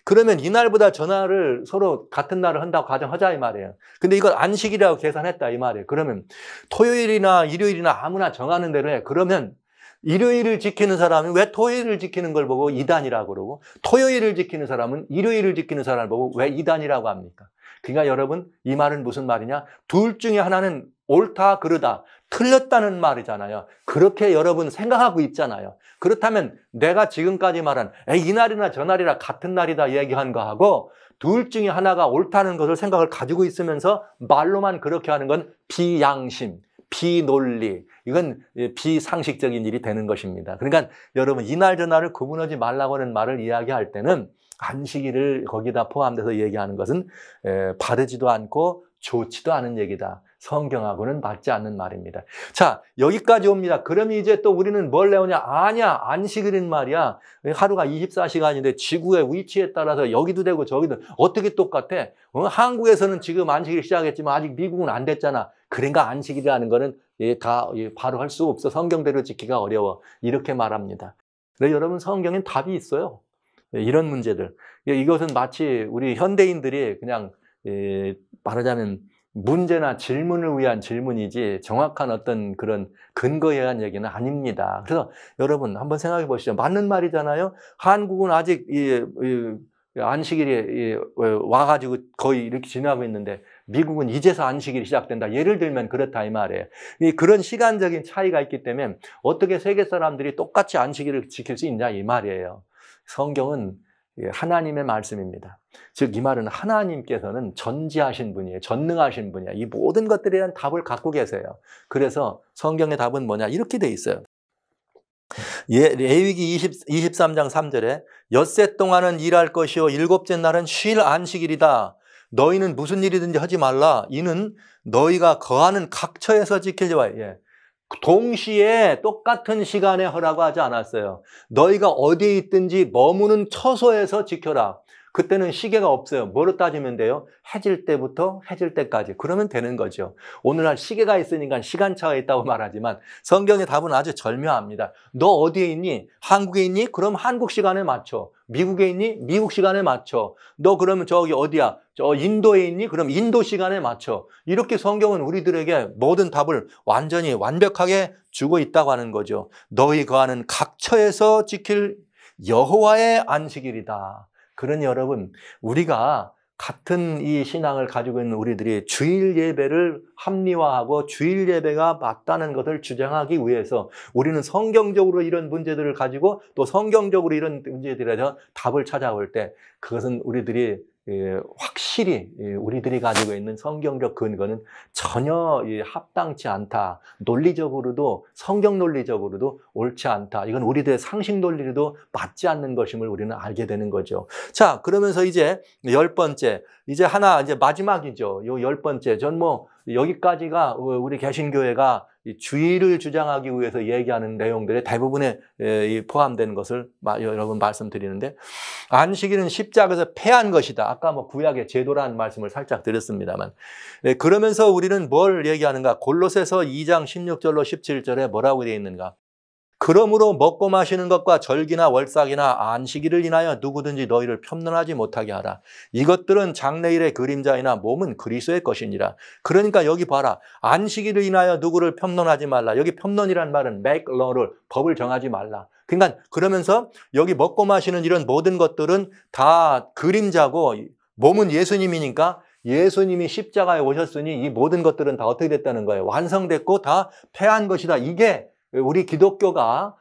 그러면 이날보다 전날을 서로 같은 날을 한다고 가정하자 이 말이에요. 근데 이걸 안식이라고 계산했다 이 말이에요. 그러면 토요일이나 일요일이나 아무나 정하는 대로 해. 그러면 일요일을 지키는 사람이 왜 토요일을 지키는 걸 보고 이단이라고 그러고 토요일을 지키는 사람은 일요일을 지키는 사람을 보고 왜 이단이라고 합니까? 그러니까 여러분 이 말은 무슨 말이냐? 둘 중에 하나는 옳다 그르다 틀렸다는 말이잖아요. 그렇게 여러분 생각하고 있잖아요. 그렇다면 내가 지금까지 말한 이날이나 저날이라 같은 날이다 얘기한 거하고 둘 중에 하나가 옳다는 것을 생각을 가지고 있으면서 말로만 그렇게 하는 건 비양심, 비논리, 이건 비상식적인 일이 되는 것입니다. 그러니까 여러분 이날 저날을 구분하지 말라고 하는 말을 이야기할 때는 안식일을 거기다 포함돼서 얘기하는 것은 바르지도 않고 좋지도 않은 얘기다. 성경하고는 맞지 않는 말입니다. 자, 여기까지 옵니다. 그러면 이제 또 우리는 뭘 내오냐? 아니야, 안식일인 말이야. 하루가 24시간인데 지구의 위치에 따라서 여기도 되고 저기도 어떻게 똑같아? 한국에서는 지금 안식일 시작했지만 아직 미국은 안 됐잖아. 그러니까 안식일이라는 거는 다 바로 할 수 없어. 성경대로 지키기가 어려워. 이렇게 말합니다. 그래서 여러분 성경엔 답이 있어요. 이런 문제들. 이것은 마치 우리 현대인들이 그냥 말하자면 문제나 질문을 위한 질문이지 정확한 어떤 그런 근거에 의한 얘기는 아닙니다. 그래서 여러분 한번 생각해 보시죠. 맞는 말이잖아요. 한국은 아직 안식일이 와가지고 거의 이렇게 지나고 있는데 미국은 이제서 안식일이 시작된다. 예를 들면 그렇다 이 말이에요. 그런 시간적인 차이가 있기 때문에 어떻게 세계 사람들이 똑같이 안식일을 지킬 수 있냐 이 말이에요. 성경은 하나님의 말씀입니다. 즉 이 말은 하나님께서는 전지하신 분이에요. 전능하신 분이에요. 이 모든 것들에 대한 답을 갖고 계세요. 그래서 성경의 답은 뭐냐 이렇게 돼 있어요. 레위기 23장 3절에 엿새 동안은 일할 것이요 일곱째 날은 쉴 안식일이다. 너희는 무슨 일이든지 하지 말라. 이는 너희가 거하는 각처에서 지키려고 해. 동시에 똑같은 시간에 하라고 하지 않았어요. 너희가 어디에 있든지 머무는 처소에서 지켜라. 그때는 시계가 없어요. 뭐로 따지면 돼요? 해질 때부터 해질 때까지. 그러면 되는 거죠. 오늘날 시계가 있으니까 시간차가 있다고 말하지만 성경의 답은 아주 절묘합니다. 너 어디에 있니? 한국에 있니? 그럼 한국 시간에 맞춰. 미국에 있니? 미국 시간에 맞춰. 너 그러면 저기 어디야? 저 인도에 있니? 그럼 인도 시간에 맞춰. 이렇게 성경은 우리들에게 모든 답을 완전히 완벽하게 주고 있다고 하는 거죠. 너희 거하는 각처에서 지킬 여호와의 안식일이다. 그러니 여러분, 우리가 같은 이 신앙을 가지고 있는 우리들이 주일 예배를 합리화하고 주일 예배가 맞다는 것을 주장하기 위해서 우리는 성경적으로 이런 문제들을 가지고 또 성경적으로 이런 문제들에 대해서 답을 찾아올 때 그것은 우리들이 확실히 우리들이 가지고 있는 성경적 근거는 전혀 합당치 않다. 논리적으로도 성경 논리적으로도 옳지 않다. 이건 우리들의 상식 논리로도 맞지 않는 것임을 우리는 알게 되는 거죠. 자, 그러면서 이제 10번째, 이제 마지막이죠. 요 10번째. 전 여기까지가 우리 개신교회가 주의를 주장하기 위해서 얘기하는 내용들의 대부분에 포함되는 것을 여러분 말씀드리는데, 안식일은 십자가에서 패한 것이다. 아까 구약의 제도라는 말씀을 살짝 드렸습니다만, 그러면서 우리는 뭘 얘기하는가? 골로새서 2장 16절로 17절에 뭐라고 되어 있는가? 그러므로 먹고 마시는 것과 절기나 월삭이나 안식일을 인하여 누구든지 너희를 편론하지 못하게 하라. 이것들은 장래일의 그림자이나 몸은 그리스도의 것이니라. 그러니까 여기 봐라. 안식일을 인하여 누구를 편론하지 말라. 여기 편론이란 말은 make law를, 법을 정하지 말라. 그러니까 그러면서 여기 먹고 마시는 이런 모든 것들은 다 그림자고 몸은 예수님이니까 예수님이 십자가에 오셨으니 이 모든 것들은 다 어떻게 됐다는 거예요? 완성됐고 다 패한 것이다. 이게 우리 기독교가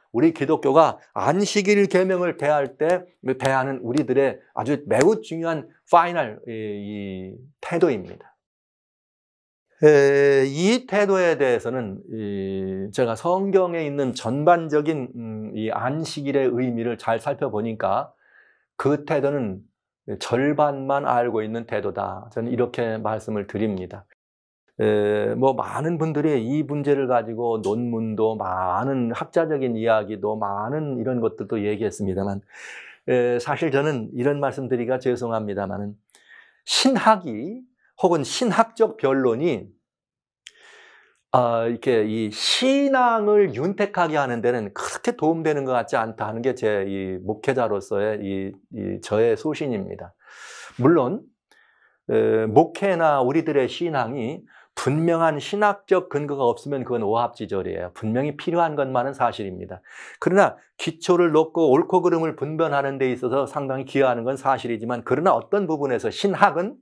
안식일 계명을 대할 때 대하는 우리들의 아주 매우 중요한 파이널 이 태도입니다. 이 태도에 대해서는 제가 성경에 있는 전반적인 이 안식일의 의미를 잘 살펴보니까 그 태도는 절반만 알고 있는 태도다. 저는 이렇게 말씀을 드립니다. 많은 분들이 이 문제를 가지고 논문도 많은 학자적인 이야기도 많은 이런 것들도 얘기했습니다만, 사실 저는 이런 말씀 드리기가 죄송합니다만은 신학이 혹은 신학적 변론이 이렇게 이 신앙을 윤택하게 하는 데는 그렇게 도움되는 것 같지 않다 하는 게 제 이 목회자로서의 저의 소신입니다. 물론 목회나 우리들의 신앙이 분명한 신학적 근거가 없으면 그건 오합지졸이에요. 분명히 필요한 것만은 사실입니다. 그러나 기초를 놓고 옳고 그름을 분별하는 데 있어서 상당히 기여하는 건 사실이지만, 그러나 어떤 부분에서 신학은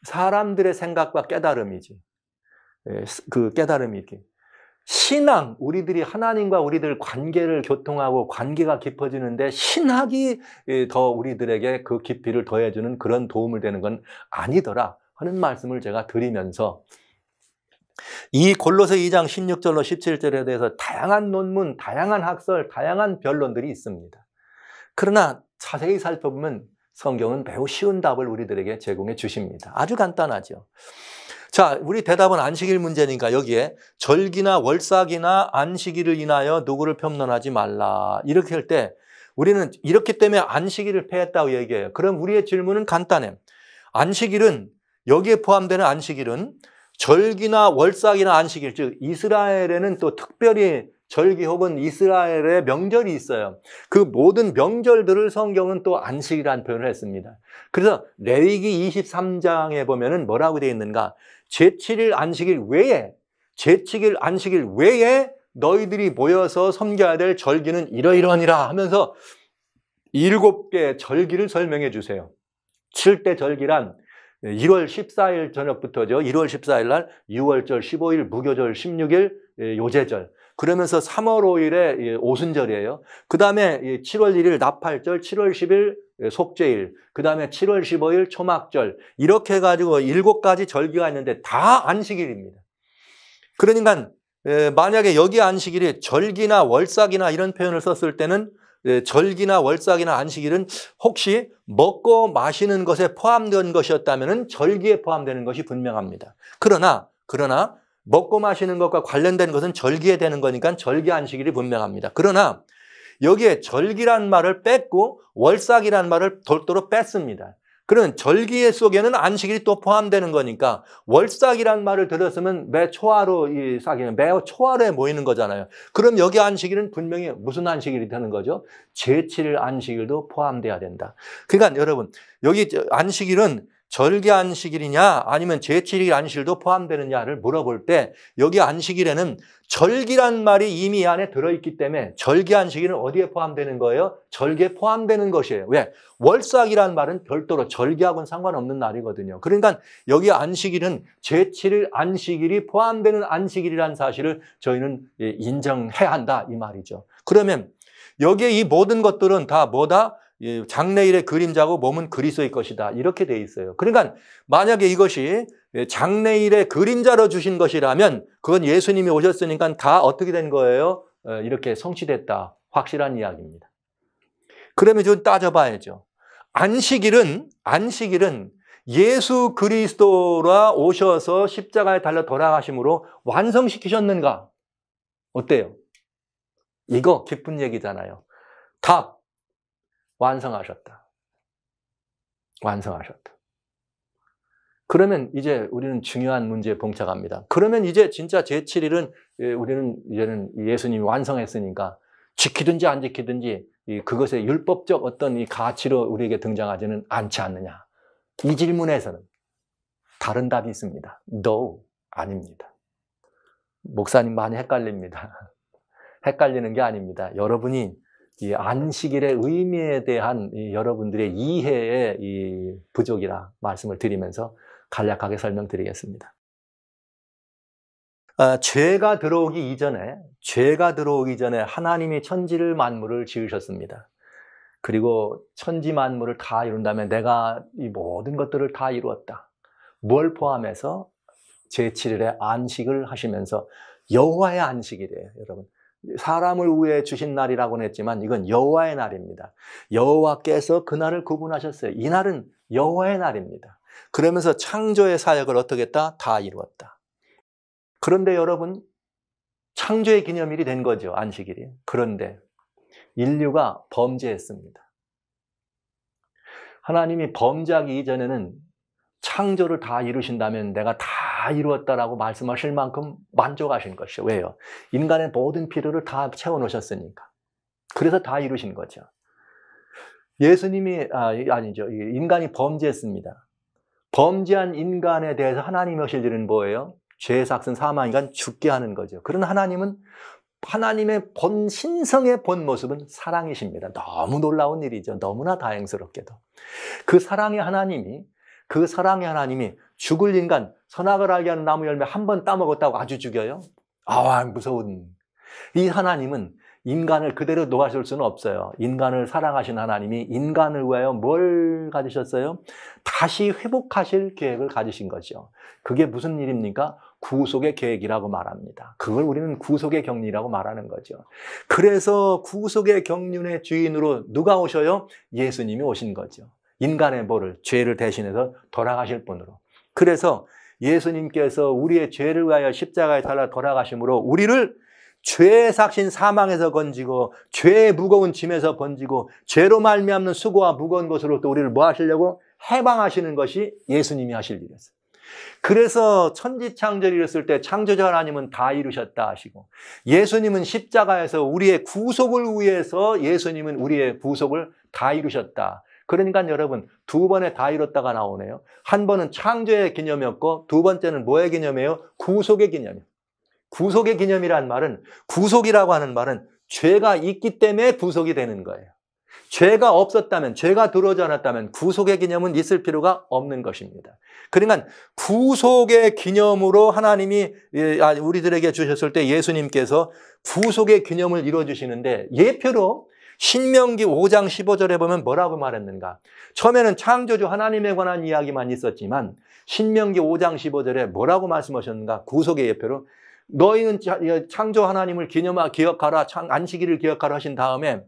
사람들의 생각과 깨달음이지. 그 깨달음이지. 신앙, 우리들이 하나님과 우리들 관계를 교통하고 관계가 깊어지는데 신학이 더 우리들에게 그 깊이를 더해주는 그런 도움을 되는 건 아니더라 하는 말씀을 제가 드리면서, 이 골로새 2장 16절로 17절에 대해서 다양한 논문, 다양한 학설, 다양한 변론들이 있습니다. 그러나 자세히 살펴보면 성경은 매우 쉬운 답을 우리들에게 제공해 주십니다. 아주 간단하죠. 자, 우리 대답은 안식일 문제니까 여기에 절기나 월삭이나 안식일을 인하여 누구를 편론하지 말라. 이렇게 할 때 우리는 이렇기 때문에 안식일을 폐했다고 얘기해요. 그럼 우리의 질문은 간단해. 안식일은, 여기에 포함되는 안식일은 절기나 월삭이나 안식일, 즉 이스라엘에는 또 특별히 절기 혹은 이스라엘의 명절이 있어요. 그 모든 명절들을 성경은 또 안식이라는 표현을 했습니다. 그래서 레위기 23장에 보면은 뭐라고 되어 있는가? 제7일 안식일 외에 너희들이 모여서 섬겨야 될 절기는 이러이러하니라 하면서 7개의 절기를 설명해 주세요. 7대 절기란 1월 14일 저녁부터죠. 1월 14일 날 6월절, 15일 무교절, 16일 요제절. 그러면서 3월 5일에 오순절이에요. 그 다음에 7월 1일 나팔절, 7월 10일 속죄일, 그 다음에 7월 15일 초막절. 이렇게 해가지고 7가지 절기가 있는데 다 안식일입니다. 그러니까 만약에 여기 안식일이 절기나 월삭이나 이런 표현을 썼을 때는 절기나 월삭이나 안식일은 혹시 먹고 마시는 것에 포함된 것이었다면 절기에 포함되는 것이 분명합니다. 그러나 먹고 마시는 것과 관련된 것은 절기에 되는 거니까 절기 안식일이 분명합니다. 그러나 여기에 절기란 말을 뺐고 월삭이란 말을 별도로 뺐습니다. 그러면 절기 속에는 안식일이 또 포함되는 거니까 월삭이란 말을 들었으면 매 초하루 이 삭이는 매 초하루에 모이는 거잖아요. 그럼 여기 안식일은 분명히 무슨 안식일이 되는 거죠? 제7일 안식일도 포함돼야 된다. 그러니까 여러분 여기 안식일은 절기 안식일이냐 아니면 제7일 안식일도 포함되느냐를 물어볼 때 여기 안식일에는 절기란 말이 이미 이 안에 들어있기 때문에 절기 안식일은 어디에 포함되는 거예요? 절기에 포함되는 것이에요. 왜? 월삭이란 말은 별도로 절기하고는 상관없는 날이거든요. 그러니까 여기 안식일은 제7일 안식일이 포함되는 안식일이라는 사실을 저희는 인정해야 한다 이 말이죠. 그러면 여기에 이 모든 것들은 다 뭐다? 장래일의 그림자고 몸은 그리스도의 것이다. 이렇게 돼 있어요. 그러니까 만약에 이것이 장래일의 그림자로 주신 것이라면 그건 예수님이 오셨으니까 다 어떻게 된 거예요? 이렇게 성취됐다. 확실한 이야기입니다. 그러면 좀 따져봐야죠. 안식일은 예수 그리스도가 오셔서 십자가에 달려 돌아가심으로 완성시키셨는가? 어때요? 이거 기쁜 얘기잖아요. 답. 완성하셨다. 그러면 이제 우리는 중요한 문제에 봉착합니다. 그러면 이제 진짜 제7일은 우리는 이제는 예수님이 완성했으니까 지키든지 안 지키든지 그것의 율법적 어떤 이 가치로 우리에게 등장하지는 않지 않느냐. 이 질문에서는 다른 답이 있습니다. No, 아닙니다. 목사님 많이 헷갈립니다. 헷갈리는 게 아닙니다. 여러분이 이 안식일의 의미에 대한 여러분들의 이해의 이 부족이라 말씀을 드리면서 간략하게 설명드리겠습니다. 죄가 들어오기 이전에 하나님이 천지를 만물을 지으셨습니다. 그리고 천지 만물을 다 이룬 다음에 내가 이 모든 것들을 다 이루었다. 뭘 포함해서 제7일에 안식을 하시면서 여호와의 안식일이에요, 여러분. 사람을 위해 주신 날이라고는 했지만 이건 여호와의 날입니다. 여호와께서 그날을 구분하셨어요. 이 날은 여호와의 날입니다. 그러면서 창조의 사역을 어떻게 했다? 다 이루었다. 그런데 여러분, 창조의 기념일이 된 거죠, 안식일이. 그런데 인류가 범죄했습니다. 하나님이 범죄하기 이전에는 창조를 다 이루신다면 내가 다 이루었다라고 말씀하실 만큼 만족하신 것이죠. 왜요? 인간의 모든 필요를 다 채워놓으셨으니까. 그래서 다 이루신 거죠. 인간이 범죄했습니다. 범죄한 인간에 대해서 하나님이 하실 일은 뭐예요? 죄의 삭은 사망이니까 죽게 하는 거죠. 그러나 하나님은 하나님의 신성의 본 모습은 사랑이십니다. 너무 놀라운 일이죠. 너무나 다행스럽게도. 그 사랑의 하나님이 죽을 인간, 선악을 알게 하는 나무 열매 한 번 따먹었다고 아주 죽여요? 무서운. 이 하나님은 인간을 그대로 놓아줄 수는 없어요. 인간을 사랑하신 하나님이 인간을 위하여 뭘 가지셨어요? 다시 회복하실 계획을 가지신 거죠. 그게 무슨 일입니까? 구속의 계획이라고 말합니다. 그걸 우리는 구속의 경륜이라고 말하는 거죠. 그래서 구속의 경륜의 주인으로 누가 오셔요? 예수님이 오신 거죠. 인간의 죄를 대신해서 돌아가실 분으로. 그래서 예수님께서 우리의 죄를 위하여 십자가에 달려 돌아가심으로 우리를 죄의 삭신 사망에서 건지고 죄의 무거운 짐에서 번지고 죄로 말미암는 수고와 무거운 것으로부터 우리를 뭐 하시려고? 해방하시는 것이 예수님이 하실 일이었어요. 그래서 천지창조를 이뤘을 때 창조자 하나님은 다 이루셨다 하시고 예수님은 십자가에서 우리의 구속을 위해서 예수님은 우리의 구속을 다 이루셨다. 그러니까 여러분 두 번에 다 이뤘다가 나오네요. 한 번은 창조의 기념이었고 두 번째는 뭐의 기념이에요? 구속의 기념이에요. 구속의 기념이란 말은 구속이라고 하는 말은 죄가 있기 때문에 구속이 되는 거예요. 죄가 없었다면, 죄가 들어오지 않았다면 구속의 개념은 있을 필요가 없는 것입니다. 그러니까 구속의 기념으로 하나님이 우리들에게 주셨을 때 예수님께서 구속의 기념을 이루어주시는데 예표로 신명기 5장 15절에 보면 뭐라고 말했는가? 처음에는 창조주 하나님에 관한 이야기만 있었지만 신명기 5장 15절에 뭐라고 말씀하셨는가? 구속의 예표로 너희는 창조 하나님을 기억하라, 안식일을 기억하라 하신 다음에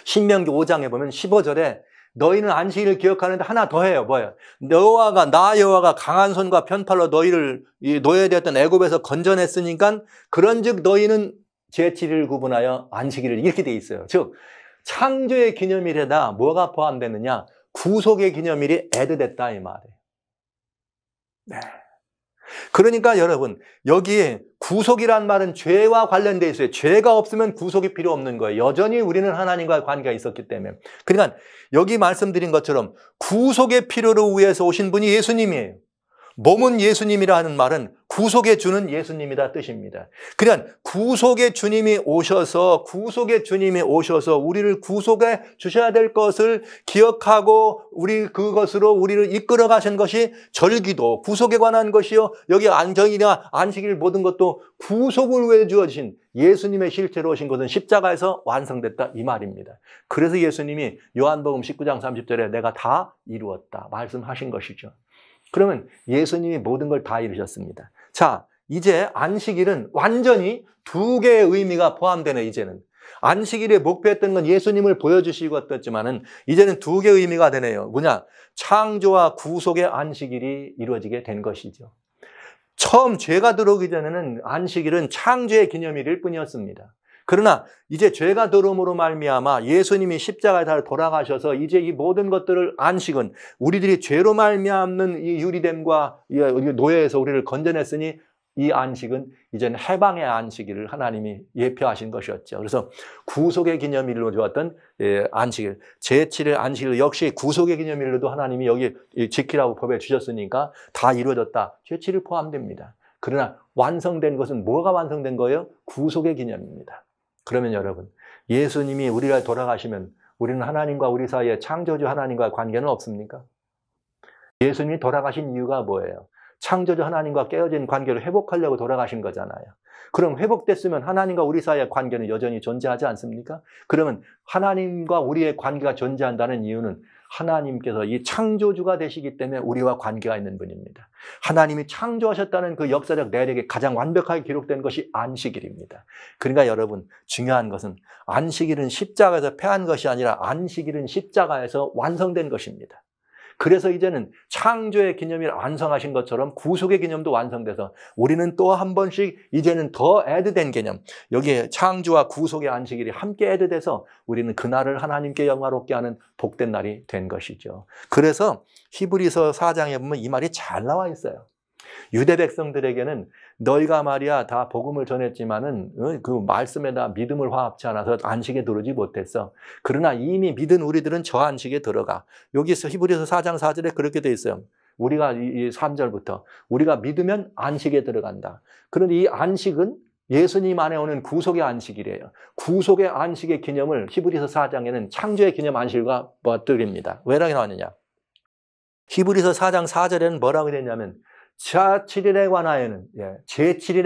신명기 5장에 보면 15절에 너희는 안식일을 기억하는데 하나 더 해요. 뭐예요? 나 여호와가 강한 손과 편팔로 너희를 노예되었던 애굽에서 건져냈으니까 그런즉 너희는 제7일을 구분하여 안식일을 이렇게 돼 있어요. 즉 창조의 기념일에다 뭐가 포함되느냐? 구속의 기념일이 애드됐다 이 말이에요. 네. 그러니까 여러분 여기에 구속이란 말은 죄와 관련되어 있어요. 죄가 없으면 구속이 필요 없는 거예요. 여전히 우리는 하나님과의 관계가 있었기 때문에. 그러니까 여기 말씀드린 것처럼 구속의 필요를 위해서 오신 분이 예수님이에요. 몸은 예수님이라 하는 말은 구속의 주는 예수님이다 뜻입니다. 그러니까 구속의 주님이 오셔서 우리를 구속해 주셔야 될 것을 기억하고 그것으로 우리를 이끌어 가신 것이 절기도 구속에 관한 것이요. 여기 안정이나 안식일 모든 것도 구속을 위해 주어진 예수님의 실체로 오신 것은 십자가에서 완성됐다 이 말입니다. 그래서 예수님이 요한복음 19장 30절에 내가 다 이루었다 말씀하신 것이죠. 그러면 예수님이 모든 걸 다 이루셨습니다. 자, 이제 안식일은 완전히 두 개의 의미가 포함되네, 이제는. 안식일에 목표했던 건 예수님을 보여주시고 떴지만은 이제는 두 개의 의미가 되네요. 뭐냐? 창조와 구속의 안식일이 이루어지게 된 것이죠. 처음 죄가 들어오기 전에는 안식일은 창조의 기념일일 뿐이었습니다. 그러나 이제 죄가 들어옴으로 말미암아 예수님이 십자가에 달아 돌아가셔서 이제 이 모든 것들을 안식은 우리들이 죄로 말미암는 이 유리됨과 노예에서 우리를 건져냈으니 이 안식은 이제는 해방의 안식일을 하나님이 예표하신 것이었죠. 그래서 구속의 기념일로 주었던 안식일, 제7일 안식일 역시 구속의 기념일로도 하나님이 여기 지키라고 법에 주셨으니까 다 이루어졌다. 제7일 포함됩니다. 그러나 완성된 것은 뭐가 완성된 거예요? 구속의 기념입니다. 그러면 여러분, 예수님이 우리를 돌아가시면 우리는 하나님과 우리 사이에 창조주 하나님과의 관계는 없습니까? 예수님이 돌아가신 이유가 뭐예요? 창조주 하나님과 깨어진 관계를 회복하려고 돌아가신 거잖아요. 그럼 회복됐으면 하나님과 우리 사이의 관계는 여전히 존재하지 않습니까? 그러면 하나님과 우리의 관계가 존재한다는 이유는 하나님께서 이 창조주가 되시기 때문에 우리와 관계가 있는 분입니다. 하나님이 창조하셨다는 그 역사적 내력이 가장 완벽하게 기록된 것이 안식일입니다. 그러니까 여러분 중요한 것은 안식일은 십자가에서 패한 것이 아니라 안식일은 십자가에서 완성된 것입니다. 그래서 이제는 창조의 기념일 완성하신 것처럼 구속의 기념도 완성돼서 우리는 또 한 번씩 이제는 더 애드된 개념, 여기에 창조와 구속의 안식일이 함께 애드돼서 우리는 그날을 하나님께 영화롭게 하는 복된 날이 된 것이죠. 그래서 히브리서 4장에 보면 이 말이 잘 나와 있어요. 유대 백성들에게는 너희가 말이야 다 복음을 전했지만은 그 말씀에다 믿음을 화합치 않아서 안식에 들어오지 못했어. 그러나 이미 믿은 우리들은 저 안식에 들어가. 여기서 히브리서 4장 4절에 그렇게 돼 있어요. 우리가 이 3절부터 우리가 믿으면 안식에 들어간다. 그런데 이 안식은 예수님 안에 오는 구속의 안식이래요. 구속의 안식의 기념을 히브리서 4장에는 창조의 기념 안식과 드립니다. 왜 이렇게 나왔느냐? 히브리서 4장 4절에는 뭐라고 되냐면 제7일에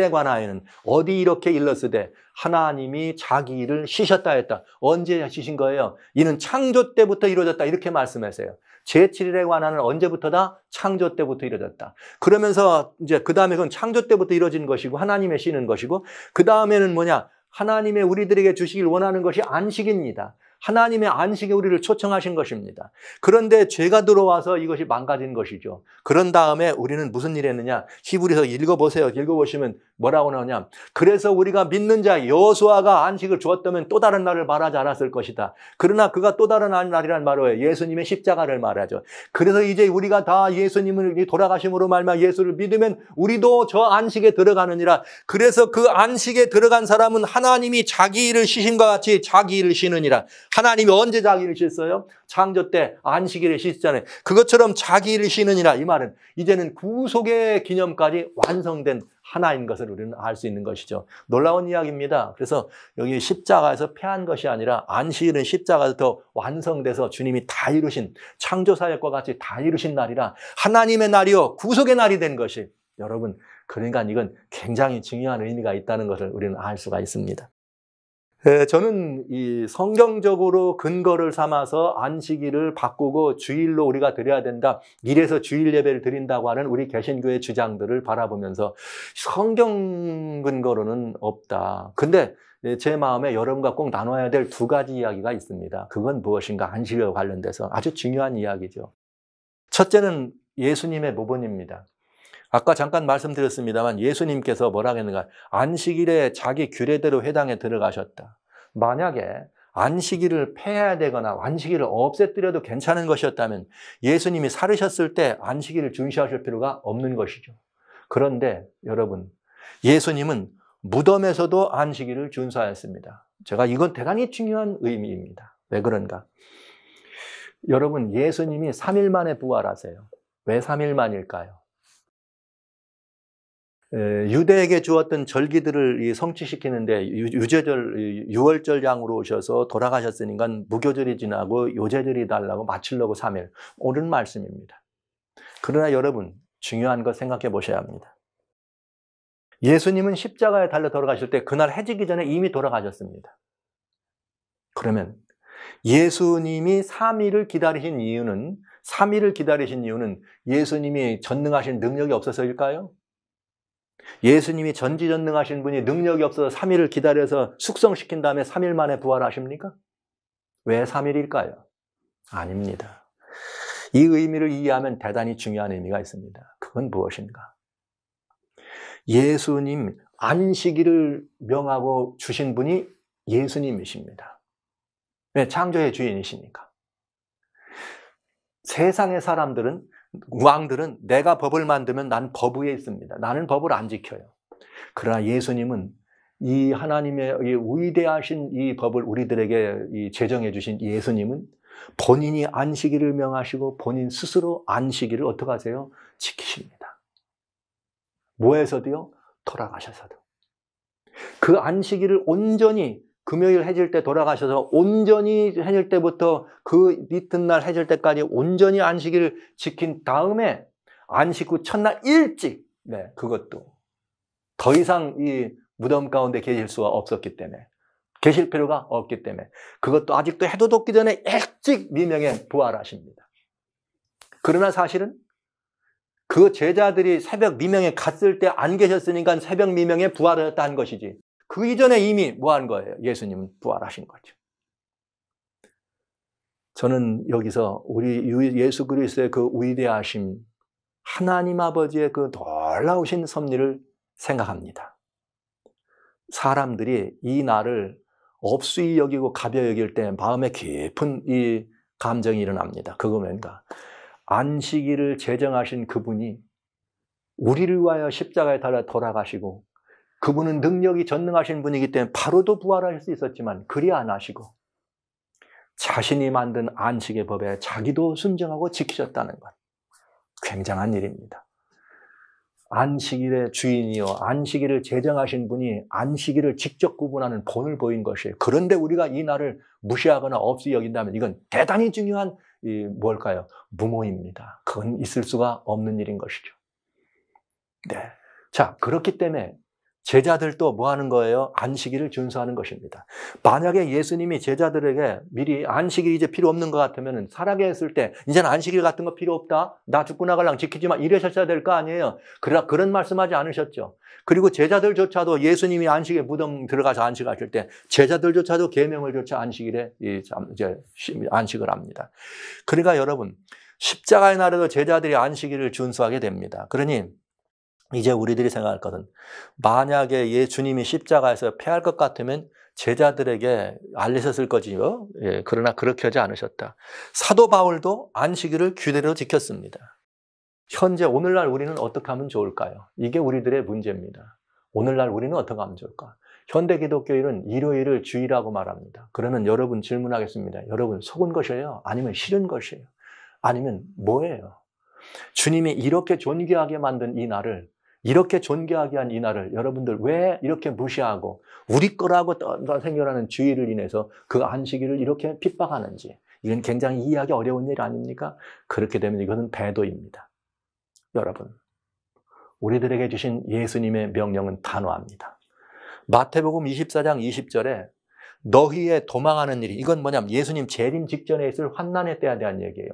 관하여는 어디 이렇게 일렀으되 하나님이 자기 일을 쉬셨다 했다. 언제 쉬신 거예요? 이는 창조 때부터 이루어졌다. 이렇게 말씀하세요. 제7일에 관하는 언제부터다? 창조 때부터 이루어졌다. 그러면서 이제 그 다음에 그건 창조 때부터 이루어진 것이고 하나님의 쉬는 것이고 그 다음에는 뭐냐? 하나님의 우리들에게 주시길 원하는 것이 안식입니다. 하나님의 안식에 우리를 초청하신 것입니다. 그런데 죄가 들어와서 이것이 망가진 것이죠. 그런 다음에 우리는 무슨 일을 했느냐? 히브리서 읽어보세요. 읽어보시면 뭐라고 나오냐? 그래서 우리가 믿는 자 여호수아가 안식을 주었다면 또 다른 날을 말하지 않았을 것이다. 그러나 그가 또 다른 날이란 말은 예수님의 십자가를 말하죠. 그래서 이제 우리가 다 예수님을 돌아가심으로 말미암아 예수를 믿으면 우리도 저 안식에 들어가느니라. 그래서 그 안식에 들어간 사람은 하나님이 자기 일을 쉬심과 같이 자기 일을 쉬느니라. 하나님이 언제 자기를 씻어요? 창조 때 안식일에 씻잖아요. 그것처럼 자기를 쉬느니라. 이 말은 이제는 구속의 기념까지 완성된 하나인 것을 우리는 알 수 있는 것이죠. 놀라운 이야기입니다. 그래서 여기 십자가에서 패한 것이 아니라 안식일은 십자가에서 더 완성돼서 주님이 다 이루신 창조 사역과 같이 다 이루신 날이라 하나님의 날이요 구속의 날이 된 것이 여러분 그러니까 이건 굉장히 중요한 의미가 있다는 것을 우리는 알 수가 있습니다. 저는 이 성경적으로 근거를 삼아서 안식일을 바꾸고 주일로 우리가 드려야 된다. 이래서 주일 예배를 드린다고 하는 우리 개신교의 주장들을 바라보면서 성경 근거로는 없다. 근데 제 마음에 여러분과 꼭 나눠야 될 두 가지 이야기가 있습니다. 그건 무엇인가? 안식일과 관련돼서 아주 중요한 이야기죠. 첫째는 예수님의 모본입니다. 아까 잠깐 말씀드렸습니다만 예수님께서 뭐라고 했는가? 안식일에 자기 규례대로 회당에 들어가셨다. 만약에 안식일을 폐해야 되거나 안식일을 없애뜨려도 괜찮은 것이었다면 예수님이 살으셨을 때 안식일을 준수하실 필요가 없는 것이죠. 그런데 여러분, 예수님은 무덤에서도 안식일을 준수하였습니다. 제가 이건 대단히 중요한 의미입니다. 왜 그런가? 여러분, 예수님이 3일 만에 부활하세요. 왜 3일 만일까요? 유대에게 주었던 절기들을 성취시키는데 유제절, 유월절 양으로 오셔서 돌아가셨으니까 무교절이 지나고 요제절이 달라고 맞추려고 3일. 옳은 말씀입니다. 그러나 여러분 중요한 거 생각해 보셔야 합니다. 예수님은 십자가에 달려 돌아가실 때 그날 해지기 전에 이미 돌아가셨습니다. 그러면 예수님이 3일을 기다리신 이유는 예수님이 전능하신 능력이 없어서일까요? 예수님이 전지전능하신 분이 능력이 없어서 3일을 기다려서 숙성시킨 다음에 3일 만에 부활하십니까? 왜 3일일까요? 아닙니다. 이 의미를 이해하면 대단히 중요한 의미가 있습니다. 그건 무엇인가? 예수님 안식일을 명하고 주신 분이 예수님이십니다. 왜? 창조의 주인이시니까. 세상의 사람들은 왕들은 내가 법을 만들면 난 법 위에 있습니다. 나는 법을 안 지켜요. 그러나 예수님은 이 하나님의 이 위대하신 이 법을 우리들에게 제정해 주신 예수님은 본인이 안식일을 명하시고 본인 스스로 안식일을 어떻게 하세요? 지키십니다. 뭐에서도요? 돌아가셔서도. 그 안식일을 온전히 금요일 해질 때 돌아가셔서 온전히 해질 때부터 그 이튿날 해질 때까지 온전히 안식일을 지킨 다음에 안식 후 첫날 일찍 그것도 더 이상 이 무덤 가운데 계실 수가 없었기 때문에 계실 필요가 없기 때문에 그것도 아직도 해도 돋기 전에 일찍 미명에 부활하십니다. 그러나 사실은 그 제자들이 새벽 미명에 갔을 때 안 계셨으니까 새벽 미명에 부활하였다는 것이지 그 이전에 이미 뭐 한 거예요? 예수님은 부활하신 거죠. 저는 여기서 우리 예수 그리스도의 그 위대하심, 하나님 아버지의 그 놀라우신 섭리를 생각합니다. 사람들이 이 날을 업수히 여기고 가벼이 여길 때 마음에 깊은 이 감정이 일어납니다. 그거 뭔가? 안식일을 제정하신 그분이 우리를 위하여 십자가에 달려 돌아가시고 그분은 능력이 전능하신 분이기 때문에 바로도 부활할 수 있었지만 그리 안 하시고 자신이 만든 안식의 법에 자기도 순종하고 지키셨다는 것. 굉장한 일입니다. 안식일의 주인이요 안식일을 제정하신 분이 안식일을 직접 구분하는 본을 보인 것이에요. 그런데 우리가 이 날을 무시하거나 없이 여긴다면 이건 대단히 중요한 뭘까요? 무모입니다. 그건 있을 수가 없는 일인 것이죠. 네. 자, 그렇기 때문에 제자들도 뭐 하는 거예요? 안식일을 준수하는 것입니다. 만약에 예수님이 제자들에게 미리 안식일이 이제 필요 없는 것 같으면 살아계셨을 때 이제는 안식일 같은 거 필요 없다. 나 죽고 나갈랑 지키지 마. 이러셨어야 될 거 아니에요. 그러나 그런 말씀하지 않으셨죠. 그리고 제자들조차도 예수님이 안식에 무덤 들어가서 안식하실 때 제자들조차도 계명을 조차 안식일에 이제 안식을 합니다. 그러니까 여러분 십자가의 날에도 제자들이 안식일을 준수하게 됩니다. 그러니 이제 우리들이 생각할 것은 만약에 주님이 십자가에서 패할 것 같으면 제자들에게 알리셨을 거지요. 예, 그러나 그렇게 하지 않으셨다. 사도 바울도 안식일을 규례로 지켰습니다. 현재 오늘날 우리는 어떻게 하면 좋을까요? 이게 우리들의 문제입니다. 오늘날 우리는 어떻게 하면 좋을까? 현대 기독교인은 일요일을 주일이라고 말합니다. 그러면 여러분 질문하겠습니다. 여러분 속은 것이에요? 아니면 싫은 것이에요? 아니면 뭐예요? 주님이 이렇게 존귀하게 만든 이 날을, 이렇게 존귀하게 한 이 날을 여러분들 왜 이렇게 무시하고 우리 거라고 생겨나는 주의를 인해서 그 안식일을 이렇게 핍박하는지, 이건 굉장히 이해하기 어려운 일 아닙니까? 그렇게 되면 이것은 배도입니다. 여러분, 우리들에게 주신 예수님의 명령은 단호합니다. 마태복음 24장 20절에 너희의 도망하는 일이, 이건 뭐냐면 예수님 재림 직전에 있을 환난의 때에 대한 얘기예요.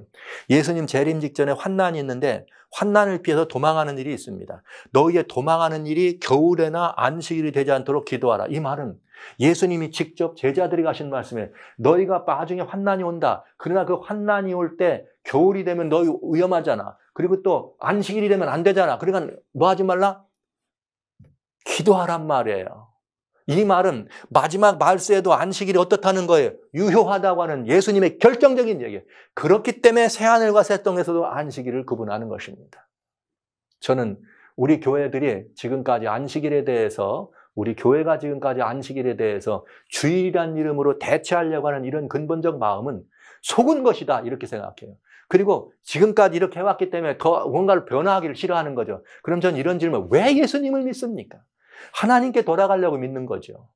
예수님 재림 직전에 환난이 있는데 환난을 피해서 도망하는 일이 있습니다. 너희의 도망하는 일이 겨울에나 안식일이 되지 않도록 기도하라. 이 말은 예수님이 직접 제자들이 하신 말씀에 너희가 나중에 환난이 온다. 그러나 그 환난이 올 때 겨울이 되면 너희 위험하잖아. 그리고 또 안식일이 되면 안 되잖아. 그러니까 뭐 하지 말라? 기도하란 말이에요. 이 말은 마지막 말세에도 안식일이 어떻다는 거예요? 유효하다고 하는 예수님의 결정적인 얘기예요. 그렇기 때문에 새하늘과 새 땅에서도 안식일을 구분하는 것입니다. 저는 우리 교회들이 지금까지 안식일에 대해서, 우리 교회가 지금까지 안식일에 대해서 주일이란 이름으로 대체하려고 하는 이런 근본적 마음은 속은 것이다 이렇게 생각해요. 그리고 지금까지 이렇게 해왔기 때문에 더 뭔가를 변화하기를 싫어하는 거죠. 그럼 저는 이런 질문, 왜 예수님을 믿습니까? 하나님께 돌아가려고 믿는 거죠.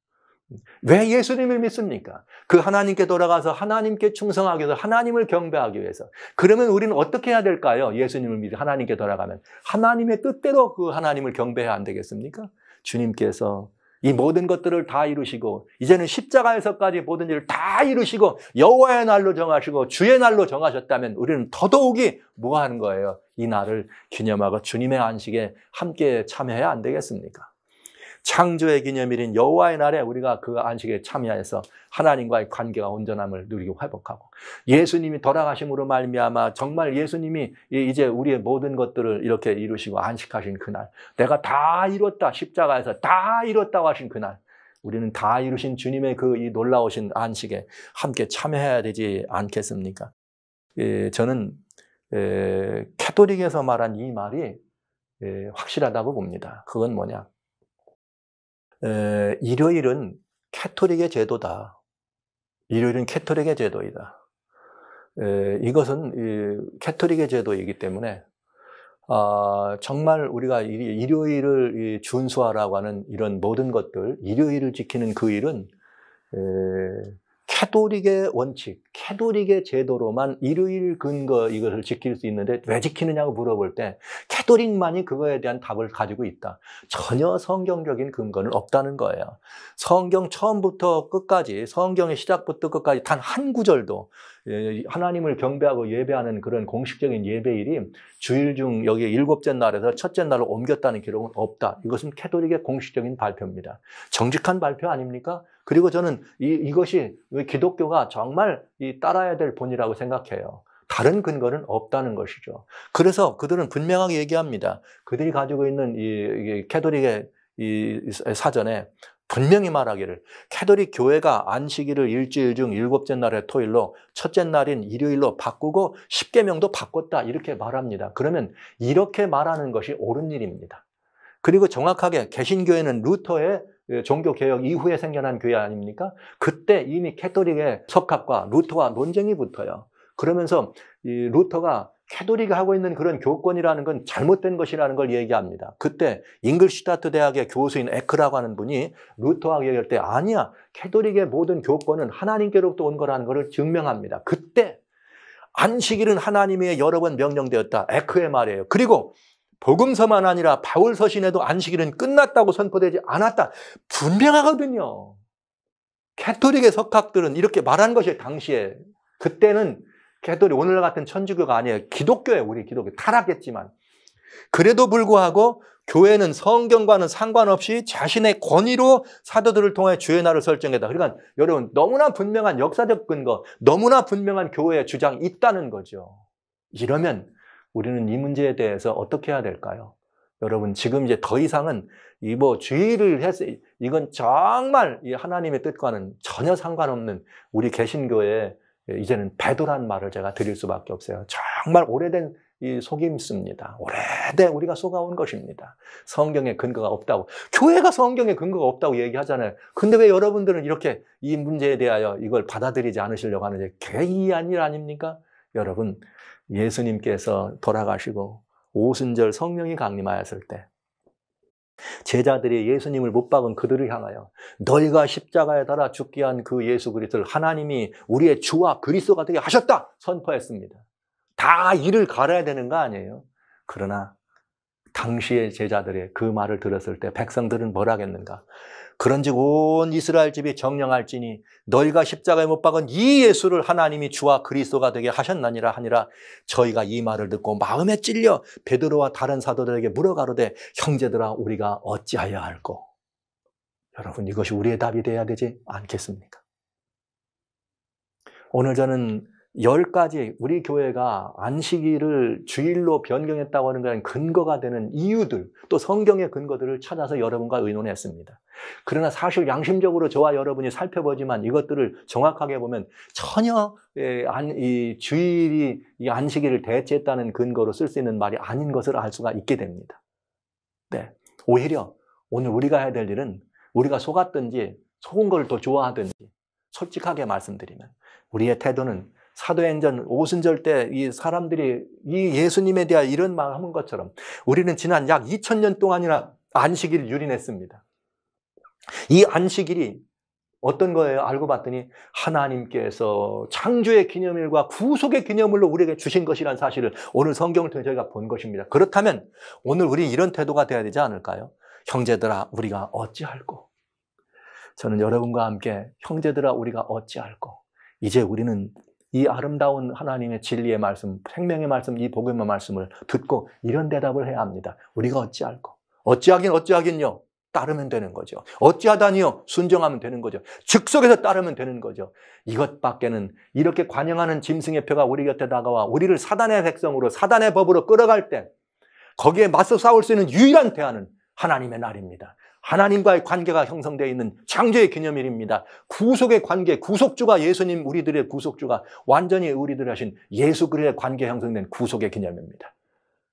왜 예수님을 믿습니까? 그 하나님께 돌아가서 하나님께 충성하기 위해서, 하나님을 경배하기 위해서. 그러면 우리는 어떻게 해야 될까요? 예수님을 믿어 하나님께 돌아가면 하나님의 뜻대로 그 하나님을 경배해야 안 되겠습니까? 주님께서 이 모든 것들을 다 이루시고 이제는 십자가에서까지 모든 일을 다 이루시고 여호와의 날로 정하시고 주의 날로 정하셨다면 우리는 더더욱이 뭐 하는 거예요? 이 날을 기념하고 주님의 안식에 함께 참여해야 안 되겠습니까? 창조의 기념일인 여호와의 날에 우리가 그 안식에 참여해서 하나님과의 관계가 온전함을 누리고 회복하고, 예수님이 돌아가심으로 말미암아 정말 예수님이 이제 우리의 모든 것들을 이렇게 이루시고 안식하신 그날, 내가 다 이뤘다, 십자가에서 다 이뤘다고 하신 그날, 우리는 다 이루신 주님의 그 이 놀라우신 안식에 함께 참여해야 되지 않겠습니까? 저는 캐토릭에서 말한 이 말이 확실하다고 봅니다. 그건 뭐냐? 일요일은 캐토릭의 제도다. 일요일은 캐토릭의 제도이다. 이것은 캐토릭의 제도이기 때문에 정말 우리가 일요일을 준수하라고 하는 이런 모든 것들, 일요일을 지키는 그 일은 캐토릭의 원칙, 캐토릭의 제도로만 일요일 근거 이것을 지킬 수 있는데 왜 지키느냐고 물어볼 때 캐토릭만이 그거에 대한 답을 가지고 있다. 전혀 성경적인 근거는 없다는 거예요. 성경 처음부터 끝까지, 성경의 시작부터 끝까지 단 한 구절도 하나님을 경배하고 예배하는 그런 공식적인 예배일이 주일 중 여기 일곱째 날에서 첫째 날로 옮겼다는 기록은 없다. 이것은 캐토릭의 공식적인 발표입니다. 정직한 발표 아닙니까? 그리고 저는 이것이 기독교가 정말 따라야 될 본이라고 생각해요. 다른 근거는 없다는 것이죠. 그래서 그들은 분명하게 얘기합니다. 그들이 가지고 있는 이 캐토릭의 이 사전에 분명히 말하기를 캐토릭 교회가 안식일을 일주일 중 일곱째 날의 토요일로 첫째 날인 일요일로 바꾸고 십계명도 바꿨다 이렇게 말합니다. 그러면 이렇게 말하는 것이 옳은 일입니다. 그리고 정확하게 개신교회는 루터의 종교개혁 이후에 생겨난 교회 아닙니까? 그때 이미 캐토릭의 석학과 루터와 논쟁이 붙어요. 그러면서 이 루터가 캐토릭이 하고 있는 그런 교권이라는 건 잘못된 것이라는 걸 얘기합니다. 그때 잉글슈타트 대학의 교수인 에크라고 하는 분이 루터와 얘기할 때 아니야, 캐토릭의 모든 교권은 하나님께로부터 온 거라는 것을 증명합니다. 그때 안식일은 하나님의 여러 번 명령되었다. 에크의 말이에요. 그리고 복음서만 아니라 바울 서신에도 안식일은 끝났다고 선포되지 않았다. 분명하거든요. 캐토릭의 석학들은 이렇게 말한 것이 당시에. 그때는 캐토릭, 오늘 같은 천주교가 아니에요. 기독교예요. 우리 기독교. 타락했지만. 그래도 불구하고 교회는 성경과는 상관없이 자신의 권위로 사도들을 통해 주의 날을 설정했다. 그러니까 여러분 너무나 분명한 역사적 근거, 너무나 분명한 교회의 주장이 있다는 거죠. 이러면 우리는 이 문제에 대해서 어떻게 해야 될까요? 여러분 지금 이제 더 이상은 이 뭐 주의를 해서 이건 정말 이 하나님의 뜻과는 전혀 상관없는 우리 개신교의 이제는 배도란 말을 제가 드릴 수밖에 없어요. 정말 오래된 속임수입니다. 오래된 우리가 속아온 것입니다. 성경에 근거가 없다고. 교회가 성경에 근거가 없다고 얘기하잖아요. 근데 왜 여러분들은 이렇게 이 문제에 대하여 이걸 받아들이지 않으시려고 하는지 괴이한 일 아닙니까? 여러분, 예수님께서 돌아가시고 오순절 성령이 강림하였을 때 제자들이 예수님을 못 박은 그들을 향하여 너희가 십자가에 달아 죽게 한 그 예수 그리스도를 하나님이 우리의 주와 그리스도가 되게 하셨다 선포했습니다. 다 이를 갈아야 되는 거 아니에요? 그러나 당시의 제자들의 그 말을 들었을 때 백성들은 뭘 하겠는가? 그런즉 온 이스라엘 집이 정령할지니 너희가 십자가에 못 박은 이 예수를 하나님이 주와 그리스도가 되게 하셨나니라 하니라. 저희가 이 말을 듣고 마음에 찔려 베드로와 다른 사도들에게 물어가로되 형제들아 우리가 어찌하여야 할꼬? 여러분, 이것이 우리의 답이 되어야 되지 않겠습니까? 오늘 저는 10가지 우리 교회가 안식일을 주일로 변경했다고 하는 것에 근거가 되는 이유들, 또 성경의 근거들을 찾아서 여러분과 의논했습니다. 그러나 사실 양심적으로 저와 여러분이 살펴보지만 이것들을 정확하게 보면 전혀 이 주일이 이 안식일을 대체했다는 근거로 쓸 수 있는 말이 아닌 것을 알 수가 있게 됩니다. 네. 오히려 오늘 우리가 해야 될 일은 우리가 속았든지 속은 걸 더 좋아하든지 솔직하게 말씀드리면 우리의 태도는 사도행전 오순절 때 이 사람들이 이 예수님에 대한 이런 말을 하는 것처럼 우리는 지난 약 2000년 동안이나 안식일을 유린했습니다. 이 안식일이 어떤 거예요? 알고 봤더니 하나님께서 창조의 기념일과 구속의 기념일로 우리에게 주신 것이라는 사실을 오늘 성경을 통해 저희가 본 것입니다. 그렇다면 오늘 우리 이런 태도가 되어야 되지 않을까요? 형제들아 우리가 어찌할꼬? 저는 여러분과 함께 형제들아 우리가 어찌할꼬? 이제 우리는 이 아름다운 하나님의 진리의 말씀, 생명의 말씀, 이 복음의 말씀을 듣고 이런 대답을 해야 합니다. 우리가 어찌할꼬? 어찌하긴요. 따르면 되는 거죠. 어찌하다니요? 순종하면 되는 거죠. 즉석에서 따르면 되는 거죠. 이것밖에는 이렇게 관영하는 짐승의 표가 우리 곁에 다가와 우리를 사단의 백성으로 사단의 법으로 끌어갈 때 거기에 맞서 싸울 수 있는 유일한 대안은 하나님의 날입니다. 하나님과의 관계가 형성되어 있는 창조의 기념일입니다. 구속의 관계, 구속주가 예수님 우리들의 구속주가 완전히 우리들 하신 예수 그리스도의 관계 형성된 구속의 기념입니다.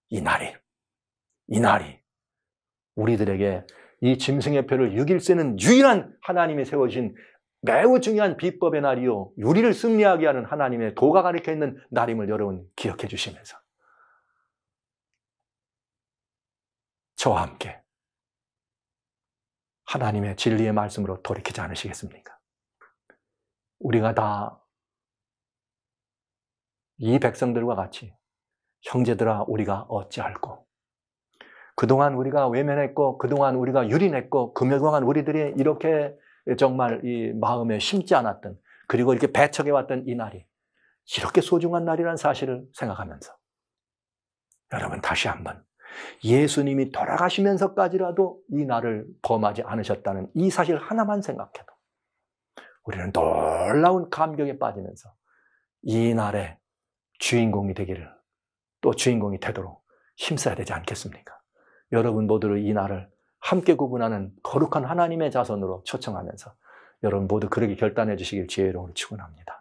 이 날이 우리들에게 이 짐승의 표를 이길 수 있는 유일한 하나님이 세워주신 매우 중요한 비법의 날이요 우리를 승리하게 하는 하나님의 도가 가리켜 있는 날임을 여러분 기억해 주시면서 저와 함께 하나님의 진리의 말씀으로 돌이키지 않으시겠습니까? 우리가 다 이 백성들과 같이 형제들아 우리가 어찌할꼬? 그동안 우리가 외면했고 그동안 우리가 유린했고 그동안 우리들이 이렇게 정말 이 마음에 심지 않았던 그리고 이렇게 배척해왔던 이 날이 이렇게 소중한 날이라는 사실을 생각하면서 여러분 다시 한번 예수님이 돌아가시면서까지라도 이 날을 범하지 않으셨다는 이 사실 하나만 생각해도 우리는 놀라운 감격에 빠지면서 이 날의 주인공이 되기를 또 주인공이 되도록 힘써야 되지 않겠습니까? 여러분 모두를 이 날을 함께 구분하는 거룩한 하나님의 자손으로 초청하면서 여러분 모두 그러기 결단해 주시길 주의 이름으로 축원합니다.